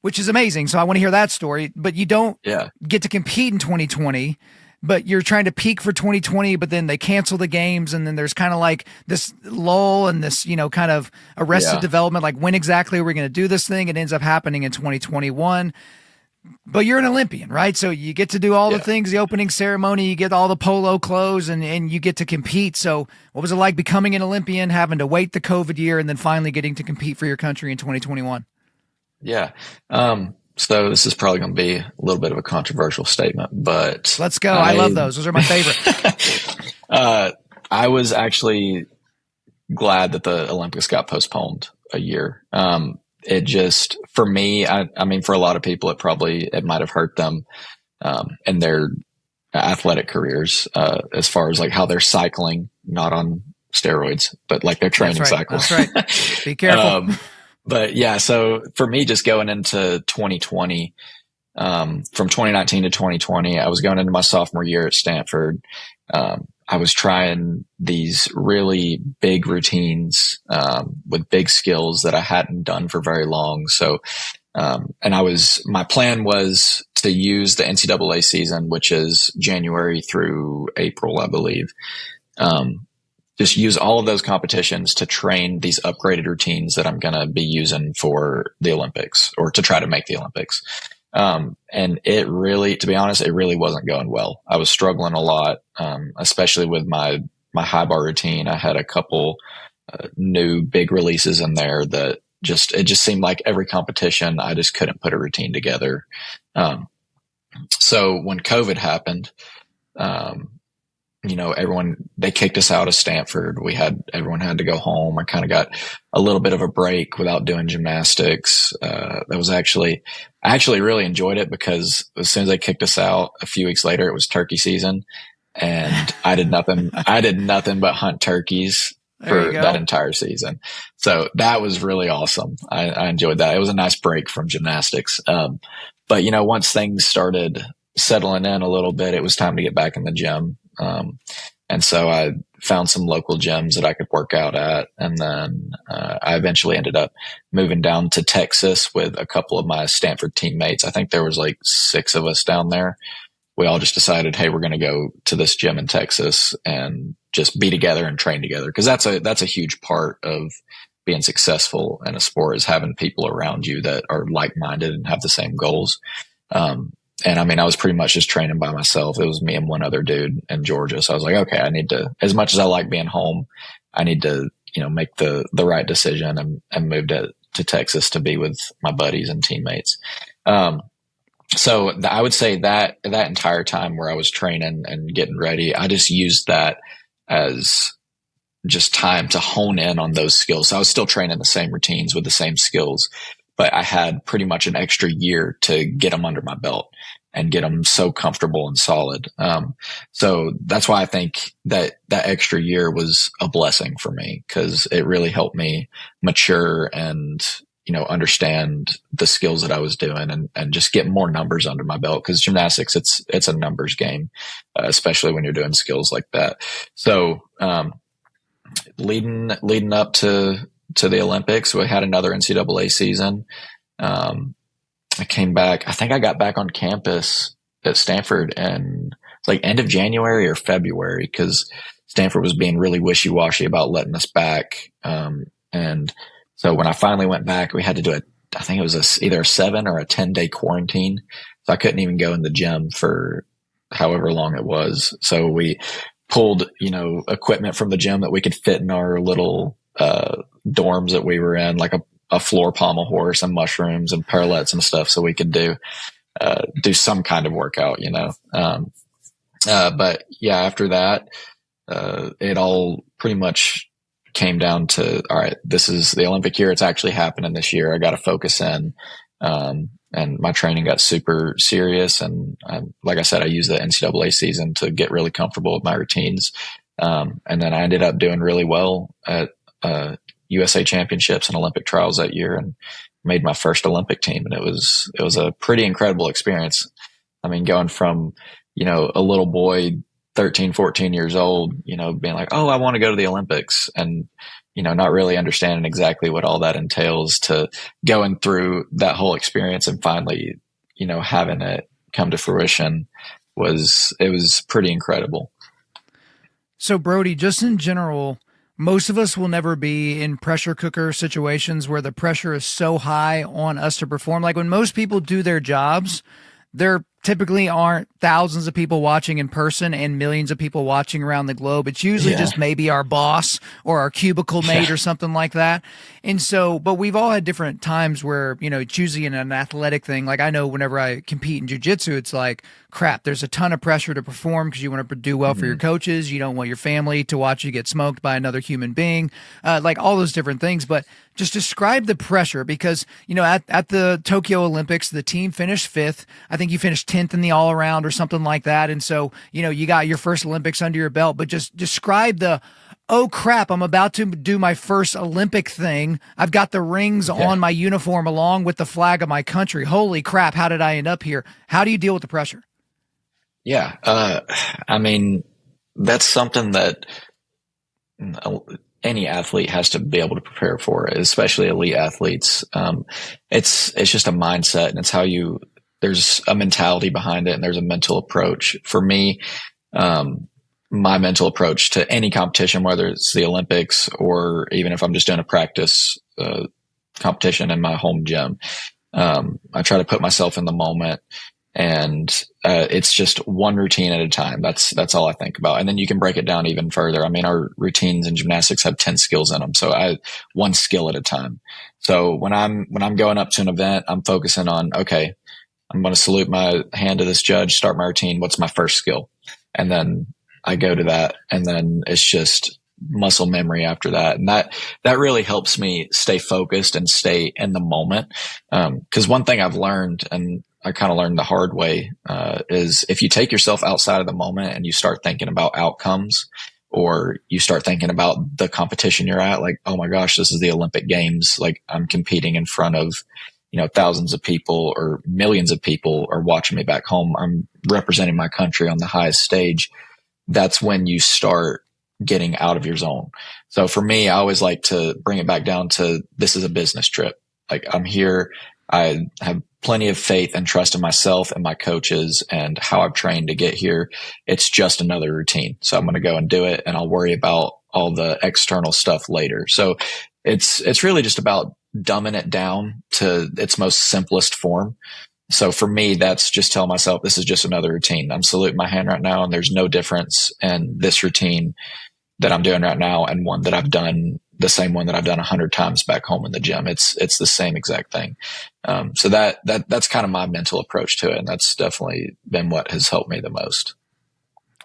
which is amazing. So, I want to hear that story, but you don't get to compete in 2020. But you're trying to peak for 2020, but then they cancel the games. And then there's kind of like this lull and this, kind of arrested development. Like when exactly are we going to do this thing? It ends up happening in 2021, but you're an Olympian, right? So you get to do all the things, the opening ceremony, you get all the polo clothes and you get to compete. So what was it like becoming an Olympian, having to wait the COVID year and then finally getting to compete for your country in 2021? Yeah. So this is probably going to be a little bit of a controversial statement, but let's go. I love those. Those are my favorite. I was actually glad that the Olympics got postponed a year. It just, for me, I mean, for a lot of people, it might have hurt them, in their athletic careers, as far as like how they're cycling, not on steroids, but like their training cycles. That's right. Be careful. But yeah, so for me, just going into 2020, from 2019 to 2020, I was going into my sophomore year at Stanford. I was trying these really big routines, with big skills that I hadn't done for very long. So, my plan was to use the NCAA season, which is January through April, I believe. Just use all of those competitions to train these upgraded routines that I'm going to be using for the Olympics or to try to make the Olympics. And it really, to be honest, it really wasn't going well. I was struggling a lot, especially with my high bar routine. I had a couple new big releases in there that it just seemed like every competition, I just couldn't put a routine together. So when COVID happened, they kicked us out of Stanford. Everyone had to go home. I kind of got a little bit of a break without doing gymnastics. I actually really enjoyed it because as soon as they kicked us out, a few weeks later, it was turkey season and I did nothing but hunt turkeys for that entire season. So that was really awesome. I enjoyed that. It was a nice break from gymnastics. But once things started settling in a little bit, it was time to get back in the gym. And so I found some local gyms that I could work out at. And then, I eventually ended up moving down to Texas with a couple of my Stanford teammates. I think there was like 6 of us down there. We all just decided, hey, we're going to go to this gym in Texas and just be together and train together. Cause that's a huge part of being successful in a sport is having people around you that are like-minded and have the same goals. And I mean, I was pretty much just training by myself. It was me and one other dude in Georgia. So I was like, okay, I need to, as much as I like being home, I need to, make the right decision and move to Texas to be with my buddies and teammates. So I would say that entire time where I was training and getting ready, I just used that as just time to hone in on those skills. So I was still training the same routines with the same skills, but I had pretty much an extra year to get them under my belt and get them so comfortable and solid. So that's why I think that extra year was a blessing for me because it really helped me mature and, understand the skills that I was doing and just get more numbers under my belt. Cause gymnastics, it's a numbers game, especially when you're doing skills like that. So, leading up to the Olympics, we had another NCAA season. I came back. I think I got back on campus at Stanford and it's like end of January or February because Stanford was being really wishy-washy about letting us back. And so when I finally went back, we had to do I think it was either a 7 or a 10-day quarantine. So I couldn't even go in the gym for however long it was. So we pulled, equipment from the gym that we could fit in our little, dorms that we were in, like a floor pommel horse and mushrooms and parallettes and stuff. So we could do some kind of workout, but yeah, after that, it all pretty much came down to, all right, this is the Olympic year. It's actually happening this year. I got to focus in. And my training got super serious. And like I said, I used the NCAA season to get really comfortable with my routines. And then I ended up doing really well at USA championships and Olympic trials that year and made my first Olympic team. And it was a pretty incredible experience. I mean, going from, a little boy, 13, 14 years old, being like, oh, I want to go to the Olympics and, not really understanding exactly what all that entails to going through that whole experience and finally, having it come to fruition it was pretty incredible. So Brody, just in general, most of us will never be in pressure cooker situations where the pressure is so high on us to perform. Like when most people do their jobs, there typically aren't thousands of people watching in person and millions of people watching around the globe. It's usually just maybe our boss or our cubicle mate or something like that. And so, but we've all had different times where, it's usually in an athletic thing. Like I know whenever I compete in jiu-jitsu, it's like, crap, there's a ton of pressure to perform because you want to do well for your coaches. You don't want your family to watch you get smoked by another human being, like all those different things. But just describe the pressure because, at the Tokyo Olympics, the team finished 5th. I think you finished 10th in the all around or something like that. And so, you got your first Olympics under your belt, but just describe oh crap, I'm about to do my first Olympic thing. I've got the rings on my uniform along with the flag of my country. Holy crap. How did I end up here? How do you deal with the pressure? Yeah. I mean, that's something that any athlete has to be able to prepare for, especially elite athletes. It's just a mindset and it's there's a mentality behind it and there's a mental approach. For me, my mental approach to any competition, whether it's the Olympics or even if I'm just doing a practice, competition in my home gym, I try to put myself in the moment and, it's just one routine at a time. That's all I think about. And then you can break it down even further. I mean, our routines in gymnastics have 10 skills in them. So one skill at a time. So when I'm going up to an event, I'm focusing on, okay, I'm going to salute my hand to this judge, start my routine. What's my first skill? And then I go to that and then it's just muscle memory after that. And that really helps me stay focused and stay in the moment. 'Cause one thing I've learned, and I kind of learned the hard way, is if you take yourself outside of the moment and you start thinking about outcomes or you start thinking about the competition you're at, like, oh my gosh, this is the Olympic Games. Like I'm competing in front of, thousands of people or millions of people are watching me back home. I'm representing my country on the highest stage. That's when you start getting out of your zone. So for me, I always like to bring it back down to this is a business trip. Like I'm here. I have plenty of faith and trust in myself and my coaches and how I've trained to get here. It's just another routine. So I'm going to go and do it and I'll worry about all the external stuff later. So it's really just about dumbing it down to its most simplest form. So for me, that's just telling myself this is just another routine. I'm saluting my hand right now and there's no difference in this routine that I'm doing right now and one that I've done, the same one that I've done 100 times back home in the gym. It's the same exact thing. So that's kind of my mental approach to it. And that's definitely been what has helped me the most.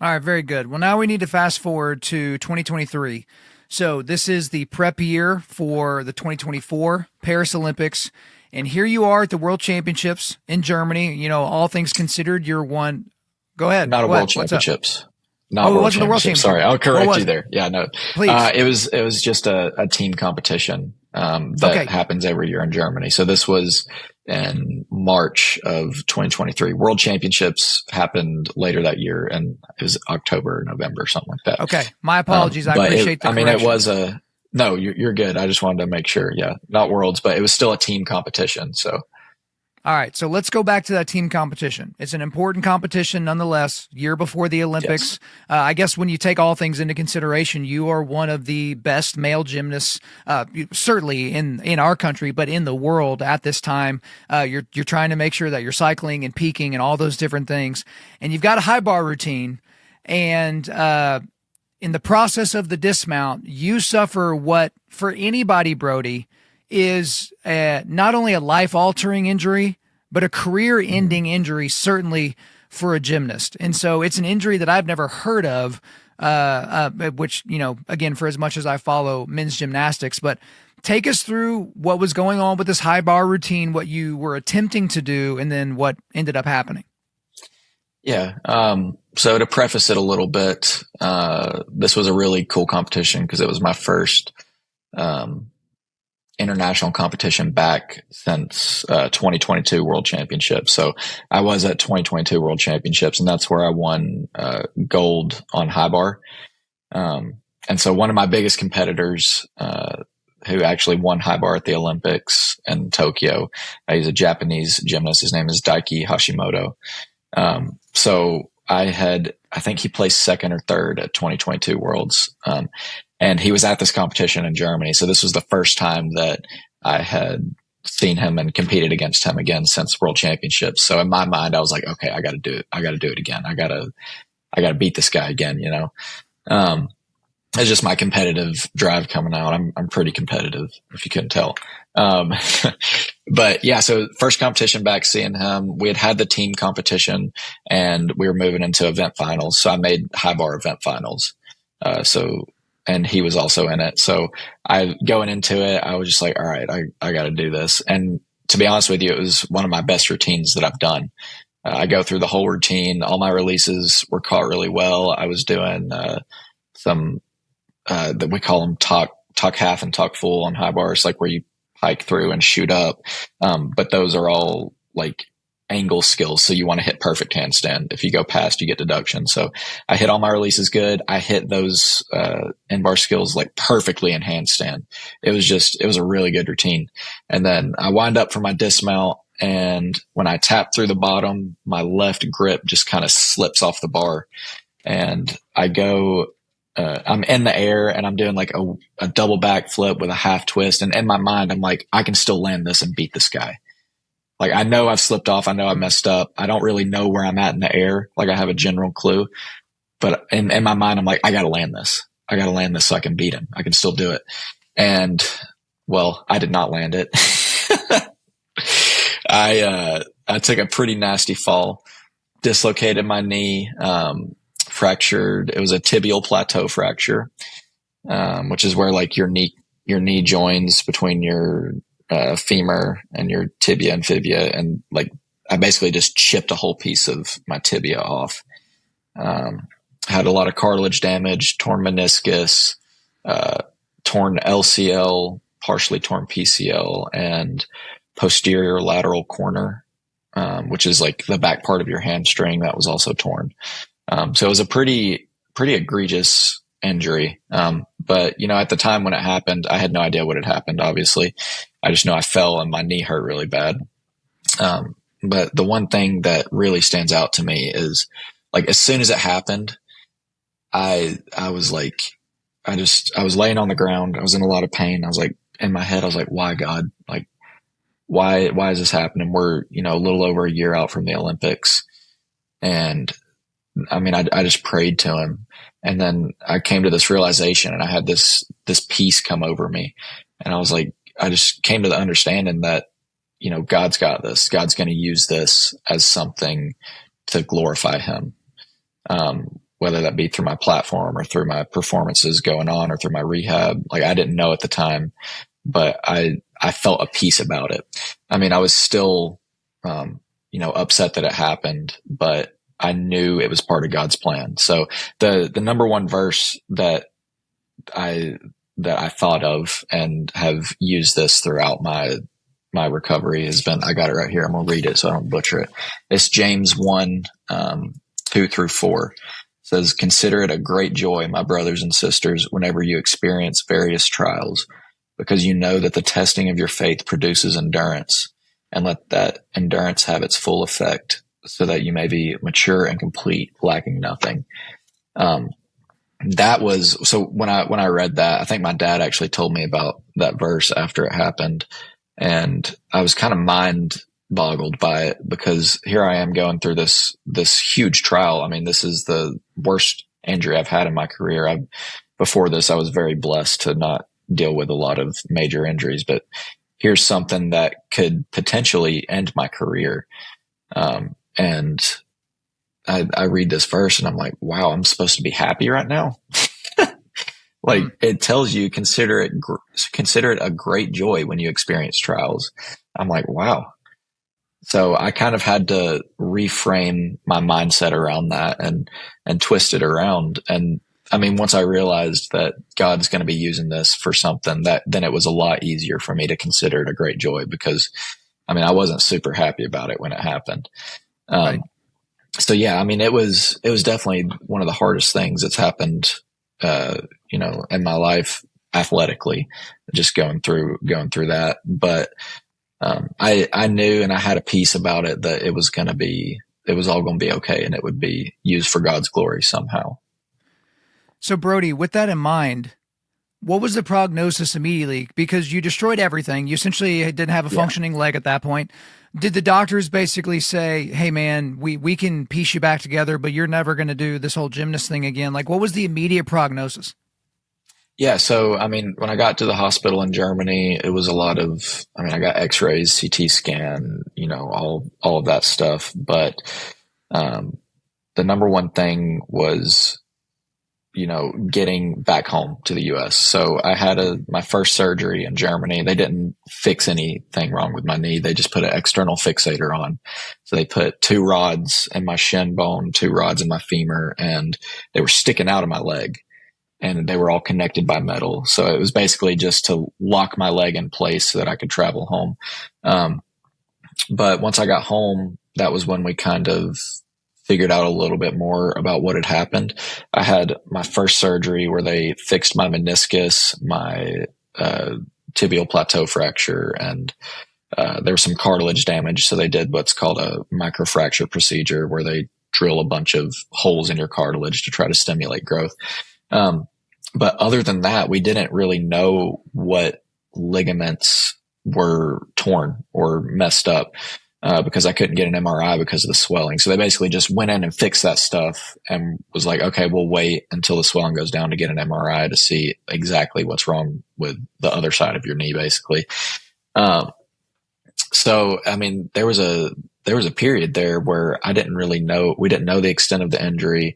All right. Very good. Well, now we need to fast forward to 2023. So this is the prep year for the 2024 Paris Olympics. And here you are at the World Championships in Germany. All things considered, you're one. Go ahead. Not a World Championships. Not World Championships. Sorry, I'll correct you there. Yeah, no. Please. It was just a team competition that happens every year in Germany. So this was in March of 2023. World Championships happened later that year, and it was October, November, something like that. Okay, my apologies. I appreciate the correction. It was no, you're good. I just wanted to make sure. Yeah, not Worlds, but it was still a team competition. So All right, so let's go back to that team competition. It's an important competition nonetheless, year before the Olympics. Yes. I guess when you take all things into consideration, you are one of the best male gymnasts, certainly in our country, but in the world at this time. You're trying to make sure that you're cycling and peaking and all those different things. And you've got a high bar routine. And in the process of the dismount, you suffer what, for anybody, Brody, is not only a life-altering injury, but a career-ending injury, certainly for a gymnast. And so it's an injury that I've never heard of, which, again, for as much as I follow men's gymnastics. But take us through what was going on with this high bar routine, what you were attempting to do, and then what ended up happening. Yeah. So to preface it a little bit, this was a really cool competition because it was my first international competition back since 2022 World Championships. So I was at 2022 World Championships, and that's where I won gold on high bar. And so one of my biggest competitors who actually won high bar at the Olympics in Tokyo, he's a Japanese gymnast. His name is Daiki Hashimoto. So I think he placed second or third at 2022 Worlds. And he was at this competition in Germany. So this was the first time that I had seen him and competed against him again since World Championships. So in my mind, I was like, okay, I got to do it. I got to do it again. I got to beat this guy again, It's just my competitive drive coming out. I'm pretty competitive, if you couldn't tell. But yeah, so first competition back, seeing him, we had the team competition and we were moving into event finals. So I made high bar event finals. And he was also in it. So going into it, I was just like, all right, I got to do this. And to be honest with you, it was one of my best routines that I've done. I go through the whole routine. All my releases were caught really well. I was doing, some, that we call them tuck half and tuck full on high bars, like where you hike through and shoot up. But those are all like angle skills. So you want to hit perfect handstand. If you go past, you get deduction. So I hit all my releases good. I hit those, end bar skills like perfectly in handstand. It was a really good routine. And then I wind up for my dismount. And when I tap through the bottom, my left grip just kind of slips off the bar and I go, I'm in the air and I'm doing like a double back flip with a half twist. And in my mind, I'm like, I can still land this and beat this guy. Like, I know I've slipped off. I know I messed up. I don't really know where I'm at in the air. Like, I have a general clue, but in my mind, I'm like, I got to land this. I got to land this so I can beat him. I can still do it. And well, I did not land it. I took a pretty nasty fall, dislocated my knee, fractured. It was a tibial plateau fracture, which is where like your knee joins between your femur and your tibia and fibula. And like, I basically just chipped a whole piece of my tibia off. Had a lot of cartilage damage, torn meniscus, torn LCL, partially torn PCL, and posterior lateral corner, which is like the back part of your hamstring that was also torn. So it was a pretty egregious injury. But at the time when it happened, I had no idea what had happened. Obviously, I just know I fell and my knee hurt really bad. But the one thing that really stands out to me is like, as soon as it happened, I was like, I was laying on the ground. I was in a lot of pain. I was like, in my head, I was like, why, God? Like, why is this happening? We're, a little over a year out from the Olympics. And I mean, I just prayed to him. And then I came to this realization and I had this peace come over me. And I was like, I just came to the understanding that, God's got this. God's going to use this as something to glorify him. Whether that be through my platform or through my performances going on or through my rehab. Like, I didn't know at the time, but I felt a peace about it. I mean, I was still, upset that it happened, but I knew it was part of God's plan. So the number one verse that I thought of and have used this throughout my recovery has been, I got it right here. I'm going to read it so I don't butcher it. It's James 1, 2-4. It says, "Consider it a great joy, my brothers and sisters, whenever you experience various trials, because you know that the testing of your faith produces endurance. and let that endurance have its full effect so that you may be mature and complete, lacking nothing. That was, so when I read that, I think my dad actually told me about that verse after it happened. And I was kind of mind boggled by it, because here I am going through this huge trial. I mean, this is the worst injury I've had in my career. Before this, I was very blessed to not deal with a lot of major injuries, but here's something that could potentially end my career. And I read this verse and I'm like, wow, I'm supposed to be happy right now. Like, it tells you, consider it a great joy when you experience trials. I'm like, wow. So I kind of had to reframe my mindset around that and twist it around. And I mean, once I realized that God's going to be using this for something, then it was a lot easier for me to consider it a great joy, because I mean, I wasn't super happy about it when it happened. Right. So yeah, I mean, it was definitely one of the hardest things that's happened, in my life athletically, just going through that. But, I knew, and I had a peace about it, that it was all going to be okay, and it would be used for God's glory somehow. So Brody, with that in mind, what was the prognosis immediately? Because you destroyed everything. You essentially didn't have a functioning leg at that point. Did the doctors basically say, hey man, we can piece you back together, but you're never going to do this whole gymnast thing again? Like, what was the immediate prognosis? Yeah. So, I mean, when I got to the hospital in Germany, it was a lot of, I mean, I got x-rays, CT scan, all of that stuff. But, the number one thing was, getting back home to the US. So I had my first surgery in Germany. They didn't fix anything wrong with my knee. They just put an external fixator on. So they put 2 rods in my shin bone, 2 rods in my femur, and they were sticking out of my leg, and they were all connected by metal. So it was basically just to lock my leg in place so that I could travel home. But once I got home, that was when we kind of figured out a little bit more about what had happened. I had my first surgery where they fixed my meniscus, my tibial plateau fracture, and there was some cartilage damage. So they did what's called a microfracture procedure, where they drill a bunch of holes in your cartilage to try to stimulate growth. But other than that, we didn't really know what ligaments were torn or messed up. Because I couldn't get an MRI because of the swelling. So they basically just went in and fixed that stuff and was like, okay, we'll wait until the swelling goes down to get an MRI to see exactly what's wrong with the other side of your knee, basically. So, I mean, there was a period there where we didn't know the extent of the injury,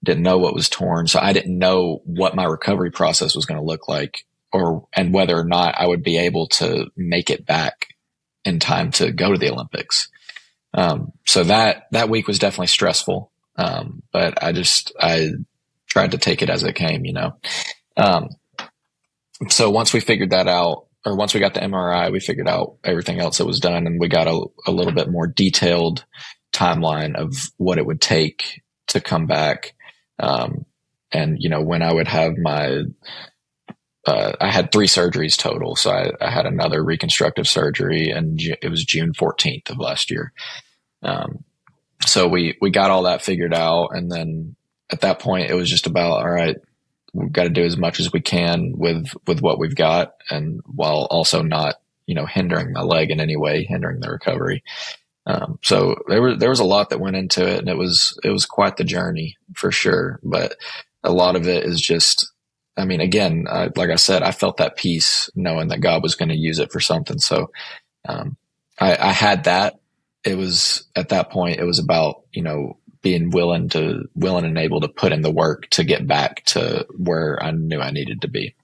didn't know what was torn. So I didn't know what my recovery process was going to look like, and whether or not I would be able to make it back in time to go to the Olympics. So that week was definitely stressful. But I tried to take it as it came, So once we figured that out, or once we got the MRI, we figured out everything else that was done, and we got a little bit more detailed timeline of what it would take to come back. And, when I would have I had 3 surgeries total. So I had another reconstructive surgery, and it was June 14th of last year. So we got all that figured out. And then at that point, it was just about, all right, we've got to do as much as we can with what we've got, and while also not, hindering my leg in any way, hindering the recovery. So there was a lot that went into it, and it was quite the journey for sure. But a lot of it is just, I mean, again, like I said, I felt that peace knowing that God was going to use it for something. So, I had that. It was at that point, it was about, being willing and able to put in the work to get back to where I knew I needed to be.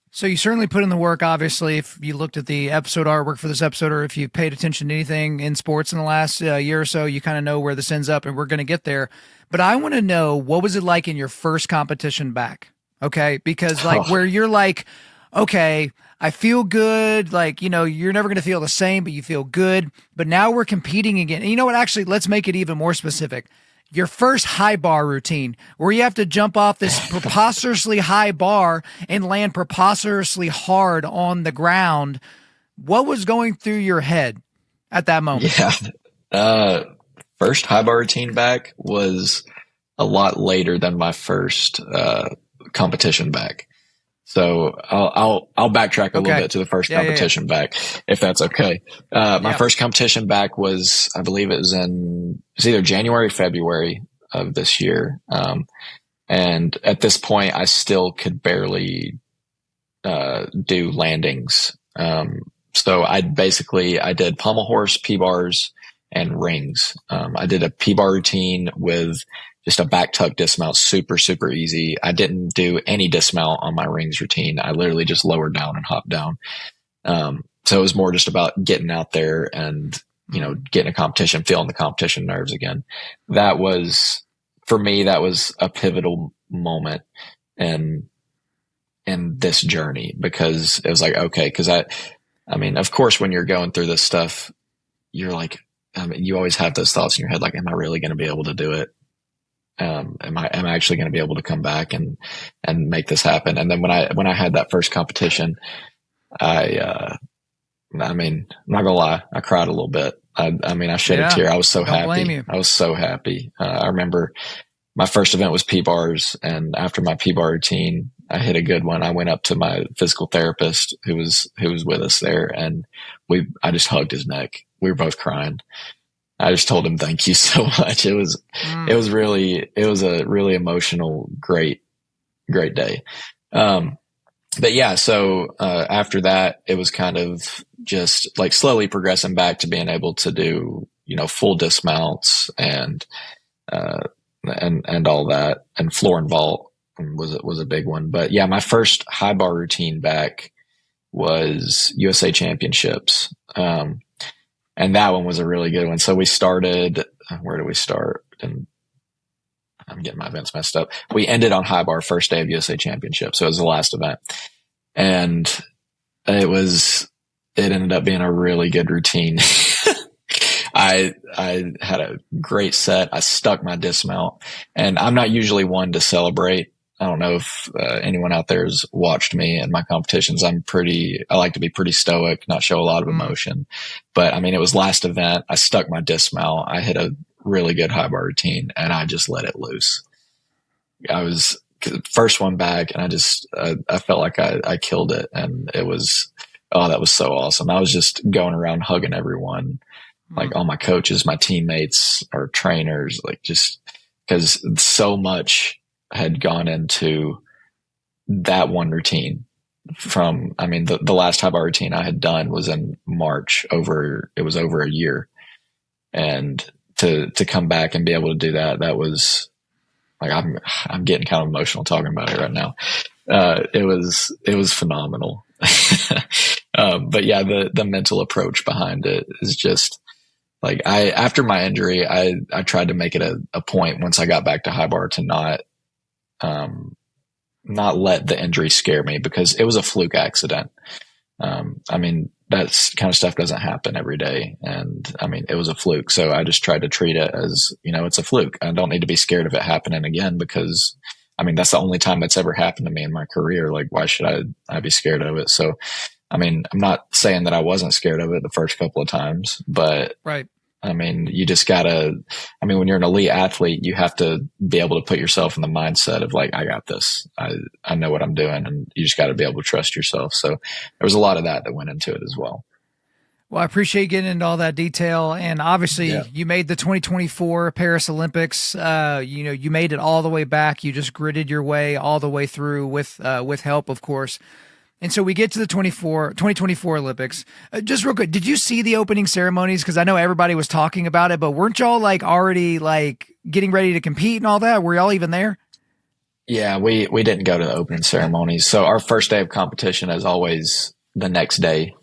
So you certainly put in the work. Obviously, if you looked at the episode artwork for this episode, or if you paid attention to anything in sports in the last year or so, you kind of know where this ends up, and we're going to get there. But I want to know, what was it like in your first competition back? Okay. Because where you're like, okay, I feel good. Like, you're never going to feel the same, but you feel good. But now we're competing again. And you know what? Actually, let's make it even more specific. Your first high bar routine, where you have to jump off this preposterously high bar and land preposterously hard on the ground. What was going through your head? at that moment? Yeah. Uh, First high bar routine back was a lot later than my first competition back. So I'll backtrack a little Okay. bit to the first Yeah. competition back, if that's okay. My Yep. first competition back was, I believe it's either January, February of this year. And at this point, I still could barely do landings. So I did pommel horse, P bars, and rings. I did a P bar routine with just a back tuck dismount, super, super easy. I didn't do any dismount on my rings routine. I literally just lowered down and hopped down. So it was more just about getting out there and, getting a competition, feeling the competition nerves again. That was, for me, that was a pivotal moment in this journey, because it was like, okay, because I mean, of course, when you're going through this stuff, you're like, you always have those thoughts in your head, like, am I really going to be able to do it? Am I actually going to be able to come back and make this happen? And then when I had that first competition, I mean, I'm not gonna lie, I cried a little bit. I mean, I shed a Yeah. tear. I was so Don't blame happy. you. I was so happy. I remember my first event was P bars, and after my P bar routine, I hit a good one. I went up to my physical therapist who was with us there, and I just hugged his neck. We were both crying. I just told him thank you so much. It was a really emotional, great day. But yeah, so after that, it was kind of just like slowly progressing back to being able to do, full dismounts uh, and all that, and floor and vault was a big one. But yeah, my first high bar routine back was USA Championships, and that one was a really good one. So we started. Where did we start? And I'm getting my events messed up. We ended on high bar, first day of USA Championship, so it was the last event, and it ended up being a really good routine. I had a great set. I stuck my dismount, and I'm not usually one to celebrate. I don't know if anyone out there has watched me in my competitions. I like to be pretty stoic, not show a lot of emotion. But I mean, it was last event. I stuck my dismount. I hit a really good high bar routine, and I just let it loose. I was first one back, and I felt like I killed it, and it was, oh, that was so awesome. I was just going around hugging everyone, like all my coaches, my teammates, our trainers, like just because so much had gone into that one routine. The last high bar routine I had done was in March. It was over a year, and to come back and be able to do that was like, I'm getting kind of emotional talking about it right now. It was phenomenal. But yeah, the mental approach behind it is just like, after my injury, I tried to make it a point once I got back to high bar to not let the injury scare me, because it was a fluke accident. I mean, that kind of stuff doesn't happen every day. And I mean, it was a fluke. So I just tried to treat it as, it's a fluke. I don't need to be scared of it happening again, because I mean, that's the only time that's ever happened to me in my career. Like, why should I be scared of it? So, I mean, I'm not saying that I wasn't scared of it the first couple of times, but Right. I mean, when you're an elite athlete, you have to be able to put yourself in the mindset of like, I got this. I know what I'm doing, and you just got to be able to trust yourself. So there was a lot of that went into it as well. Well, I appreciate you getting into all that detail. And obviously you made the 2024 Paris Olympics. You made it all the way back. You just gritted your way all the way through with help, of course. And so we get to the 2024 Olympics. Just real quick, did you see the opening ceremonies? Because I know everybody was talking about it, but weren't y'all like already like getting ready to compete and all that? Were y'all even there? Yeah, we didn't go to the opening ceremonies. So our first day of competition is always the next day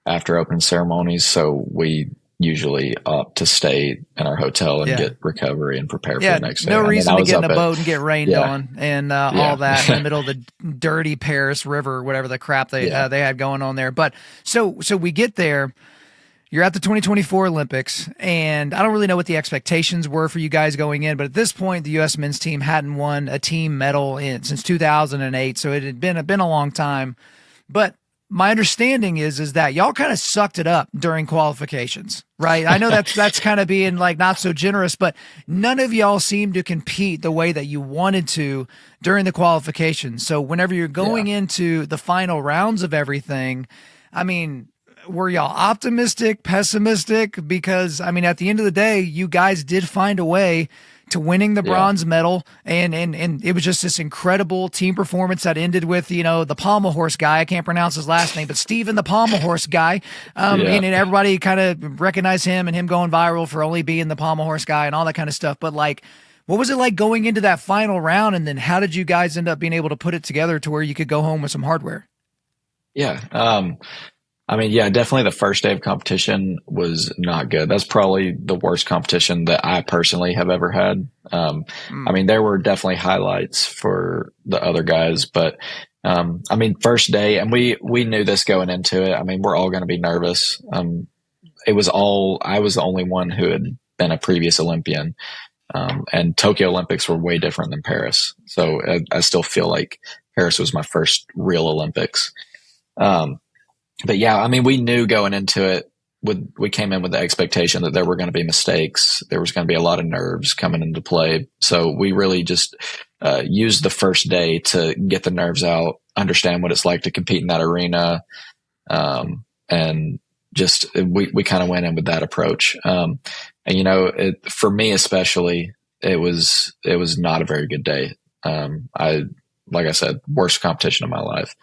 after opening ceremonies. So we usually opt to stay in our hotel and get recovery and prepare for the next day. No reason to get in a boat and get rained on and all that in the middle of the dirty Paris River, whatever the crap they had going on there. But so we get there. You're at the 2024 Olympics, and I don't really know what the expectations were for you guys going in, but at this point, the U.S. men's team hadn't won a team medal since 2008, so it had been a long time. But my understanding is that y'all kind of sucked it up during qualifications, right? I know that's kind of being like not so generous, but none of y'all seemed to compete the way that you wanted to during the qualifications. So whenever you're going into the final rounds of everything, I mean, were y'all optimistic, pessimistic? Because I mean, at the end of the day, you guys did find a way to winning the bronze medal, and it was just this incredible team performance that ended with, you know, the pommel horse guy. I can't pronounce his last name, but Steven the pommel horse guy. And everybody kind of recognized him and him going viral for only being the pommel horse guy and all that kind of stuff. But like, what was it like going into that final round, and then how did you guys end up being able to put it together to where you could go home with some hardware? Yeah. I mean, yeah, definitely the first day of competition was not good. That's probably the worst competition that I personally have ever had. I mean, there were definitely highlights for the other guys, but, I mean, first day, and we knew this going into it. I mean, we're all going to be nervous. I was the only one who had been a previous Olympian. And Tokyo Olympics were way different than Paris. So I still feel like Paris was my first real Olympics. But yeah, I mean, we knew going into it, we came in with the expectation that there were going to be mistakes. There was going to be a lot of nerves coming into play. So we really just used the first day to get the nerves out, understand what it's like to compete in that arena. And just, we kind of went in with that approach. And you know, for me especially, it was not a very good day. Like I said, worst competition of my life.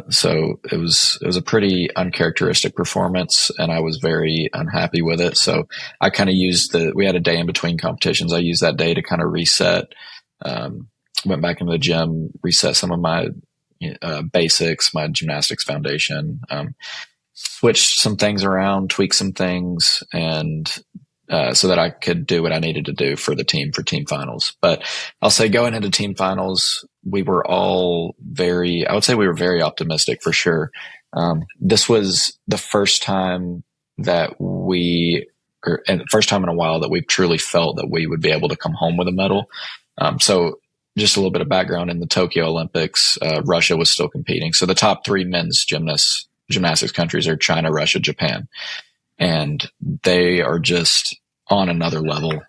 So it was a pretty uncharacteristic performance, and I was very unhappy with it. So I kind of we had a day in between competitions. I used that day to kind of reset, went back into the gym, reset some of my, basics, my gymnastics foundation, switched some things around, tweaked some things, and so that I could do what I needed to do for the team for team finals. But I'll say going into team finals, we were all I would say we were very optimistic for sure. This was the first time and first time in a while that we truly felt that we would be able to come home with a medal. So just a little bit of background in the Tokyo Olympics, Russia was still competing. So the top three men's gymnastics countries are China, Russia, Japan. And they are just on another level.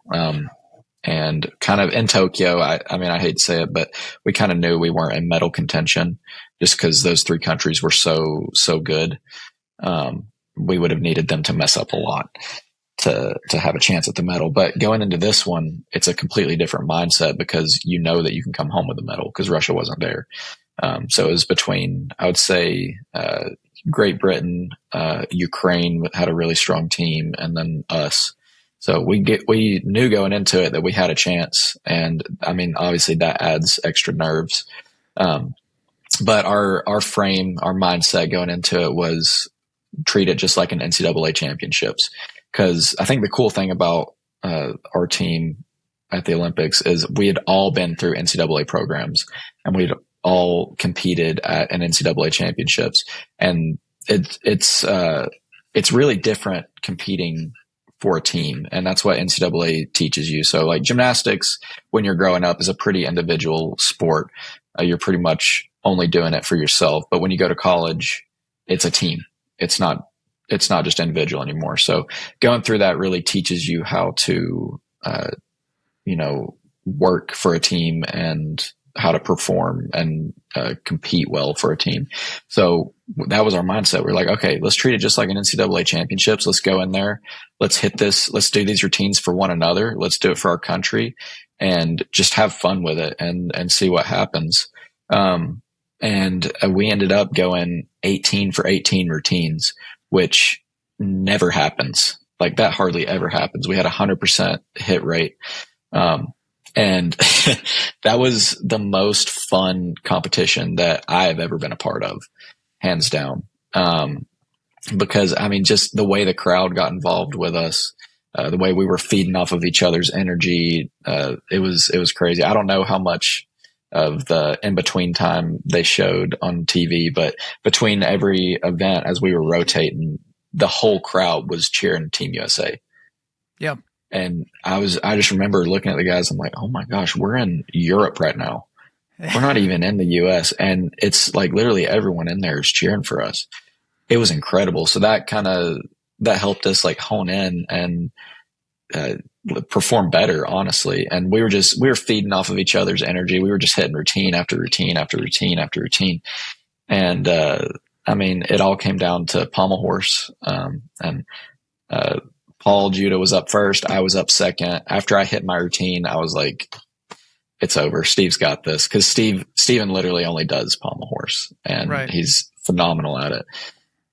And kind of in Tokyo, I mean, I hate to say it, but we kind of knew we weren't in medal contention just because those three countries were so good. We would have needed them to mess up a lot to have a chance at the medal. But going into this one, it's a completely different mindset because you know that you can come home with a medal because Russia wasn't there. So it was between, I would say, Great Britain, Ukraine had a really strong team, and then us. So we knew going into it that we had a chance. And I mean, obviously that adds extra nerves. But our mindset going into it was treat it just like an NCAA championships. Cause I think the cool thing about, our team at the Olympics is we had all been through NCAA programs, and we'd all competed at an NCAA championships. And it's really different competing for a team. And that's what NCAA teaches you. So like gymnastics, when you're growing up, is a pretty individual sport. You're pretty much only doing it for yourself. But when you go to college, it's a team. It's not just individual anymore. So going through that really teaches you how to, work for a team and how to perform and compete well for a team. So that was our mindset. We're like, okay, let's treat it just like an NCAA championships. Let's go in there. Let's hit this. Let's do these routines for one another. Let's do it for our country and just have fun with it and see what happens. And we ended up going 18 for 18 routines, which never happens. Like that hardly ever happens. We had 100% hit rate. And that was the most fun competition that I have ever been a part of, hands down. Because I mean, just the way the crowd got involved with us, the way we were feeding off of each other's energy, it was crazy. I don't know how much of the in-between time they showed on TV, but between every event, as we were rotating, the whole crowd was cheering Team USA. Yeah. And I just remember looking at the guys. I'm like, oh my gosh, we're in Europe right now. We're not even in the US, and it's like literally everyone in there is cheering for us. It was incredible. So that helped us like hone in and uh, perform better, honestly. And we were feeding off of each other's energy. We were just hitting routine after routine after routine after routine. And, I mean, it all came down to pommel horse. And Paul Judah was up first. I was up second. After I hit my routine, I was like, it's over. Steve's got this. Cause Steven literally only does pommel horse, and he's phenomenal at it.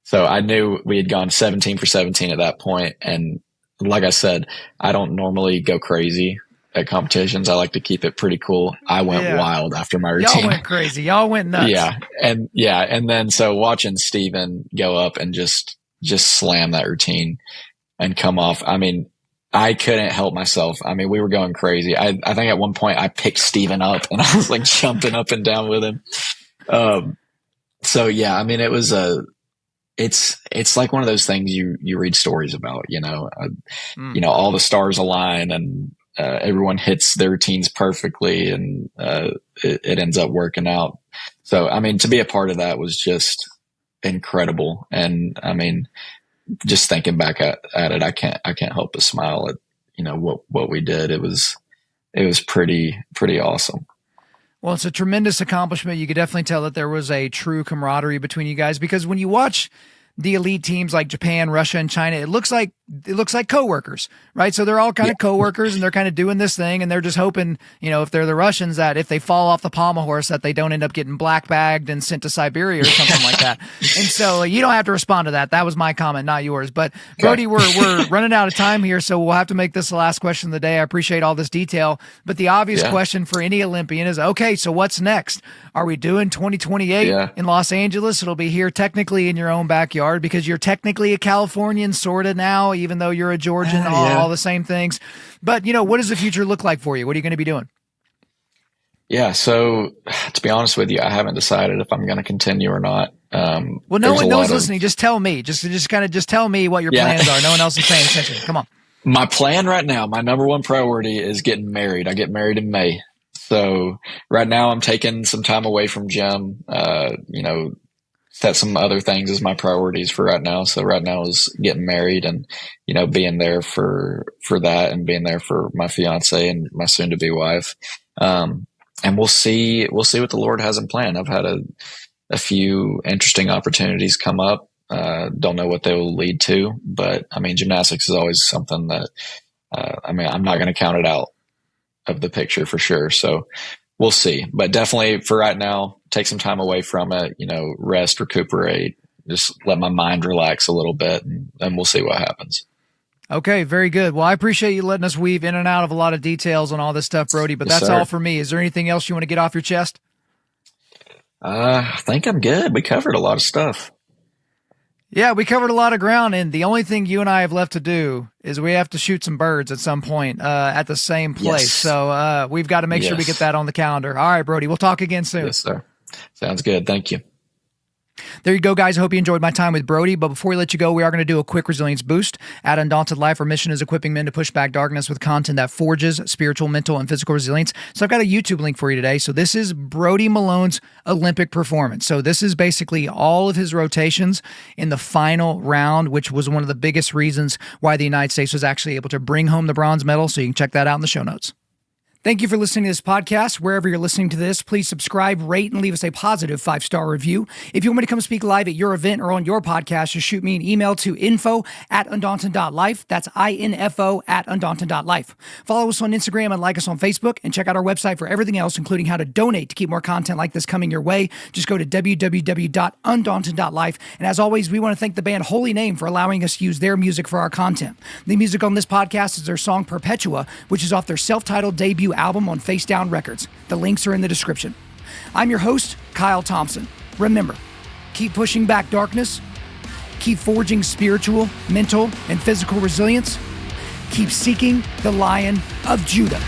So I knew we had gone 17 for 17 at that point. And like I said, I don't normally go crazy at competitions. I like to keep it pretty cool. I went wild after my routine. Y'all went crazy. Y'all went nuts. And then so watching Steven go up and just slam that routine and come off. I mean, I couldn't help myself. I mean, we were going crazy. I think at one point I picked Steven up and I was like jumping up and down with him. So yeah, I mean, it was it's like one of those things you read stories about, you know, all the stars align and everyone hits their routines perfectly, and it ends up working out. So, I mean, to be a part of that was just incredible. And I mean, just thinking back at it, I can't help but smile at, you know, what we did. It was pretty awesome. Well, it's a tremendous accomplishment. You could definitely tell that there was a true camaraderie between you guys, because when you watch the elite teams like Japan, Russia, and China, it looks like coworkers, right? So they're all kind of coworkers, and they're kind of doing this thing, and they're just hoping, you know, if they're the Russians, that if they fall off the pommel horse, that they don't end up getting black bagged and sent to Siberia or something like that. And so you don't have to respond to that. That was my comment, not yours. But Brody, we're running out of time here, so we'll have to make this the last question of the day. I appreciate all this detail, but the obvious question for any Olympian is, okay, so what's next? Are we doing 2028 in Los Angeles? It'll be here technically in your own backyard, because you're technically a Californian sort of now, even though you're a Georgian, all the same things. But, you know, what does the future look like for you? What are you going to be doing? Yeah, so to be honest with you, I haven't decided if I'm going to continue or not. Well, no one knows listening. Just tell me. Just tell me what your plans are. No one else is paying attention. Come on. My plan right now, my number one priority is getting married. I get married in May. So right now I'm taking some time away from gym, you know, set some other things as my priorities for right now. So right now is getting married and, you know, being there for that, and being there for my fiance and my soon to be wife. And we'll see what the Lord has in plan. I've had a few interesting opportunities come up. Don't know what they will lead to, but I mean, gymnastics is always something that, I mean, I'm not going to count it out of the picture for sure. So we'll see, but definitely for right now, take some time away from it, you know, rest, recuperate, just let my mind relax a little bit, and we'll see what happens. Okay, very good. Well, I appreciate you letting us weave in and out of a lot of details on all this stuff, Brody, but that's all for me. Is there anything else you want to get off your chest? I think I'm good. We covered a lot of stuff. Yeah, we covered a lot of ground, and the only thing you and I have left to do is we have to shoot some birds at some point at the same place. Yes. So we've got to make sure we get that on the calendar. All right, Brody, we'll talk again soon. Yes, sir. Sounds good. Thank you. There you go, guys. I hope you enjoyed my time with Brody. But before we let you go, we are going to do a quick resilience boost. At Undaunted.Life, our mission is equipping men to push back darkness with content that forges spiritual, mental, and physical resilience. So I've got a YouTube link for you today. So this is Brody Malone's Olympic performance. So this is basically all of his rotations in the final round, which was one of the biggest reasons why the United States was actually able to bring home the bronze medal. So you can check that out in the show notes. Thank you for listening to this podcast. Wherever you're listening to this, please subscribe, rate, and leave us a positive 5-star review. If you want me to come speak live at your event or on your podcast, just shoot me an email to info@Undaunted.Life. That's info@Undaunted.Life. Follow us on Instagram and like us on Facebook, and check out our website for everything else, including how to donate to keep more content like this coming your way. Just go to www.Undaunted.Life. And as always, we want to thank the band Holy Name for allowing us to use their music for our content. The music on this podcast is their song Perpetua, which is off their self-titled debut album on Face Down Records. The links are in the description. I'm your host, Kyle Thompson. Remember, keep pushing back darkness, keep forging spiritual, mental, and physical resilience, keep seeking the Lion of Judah.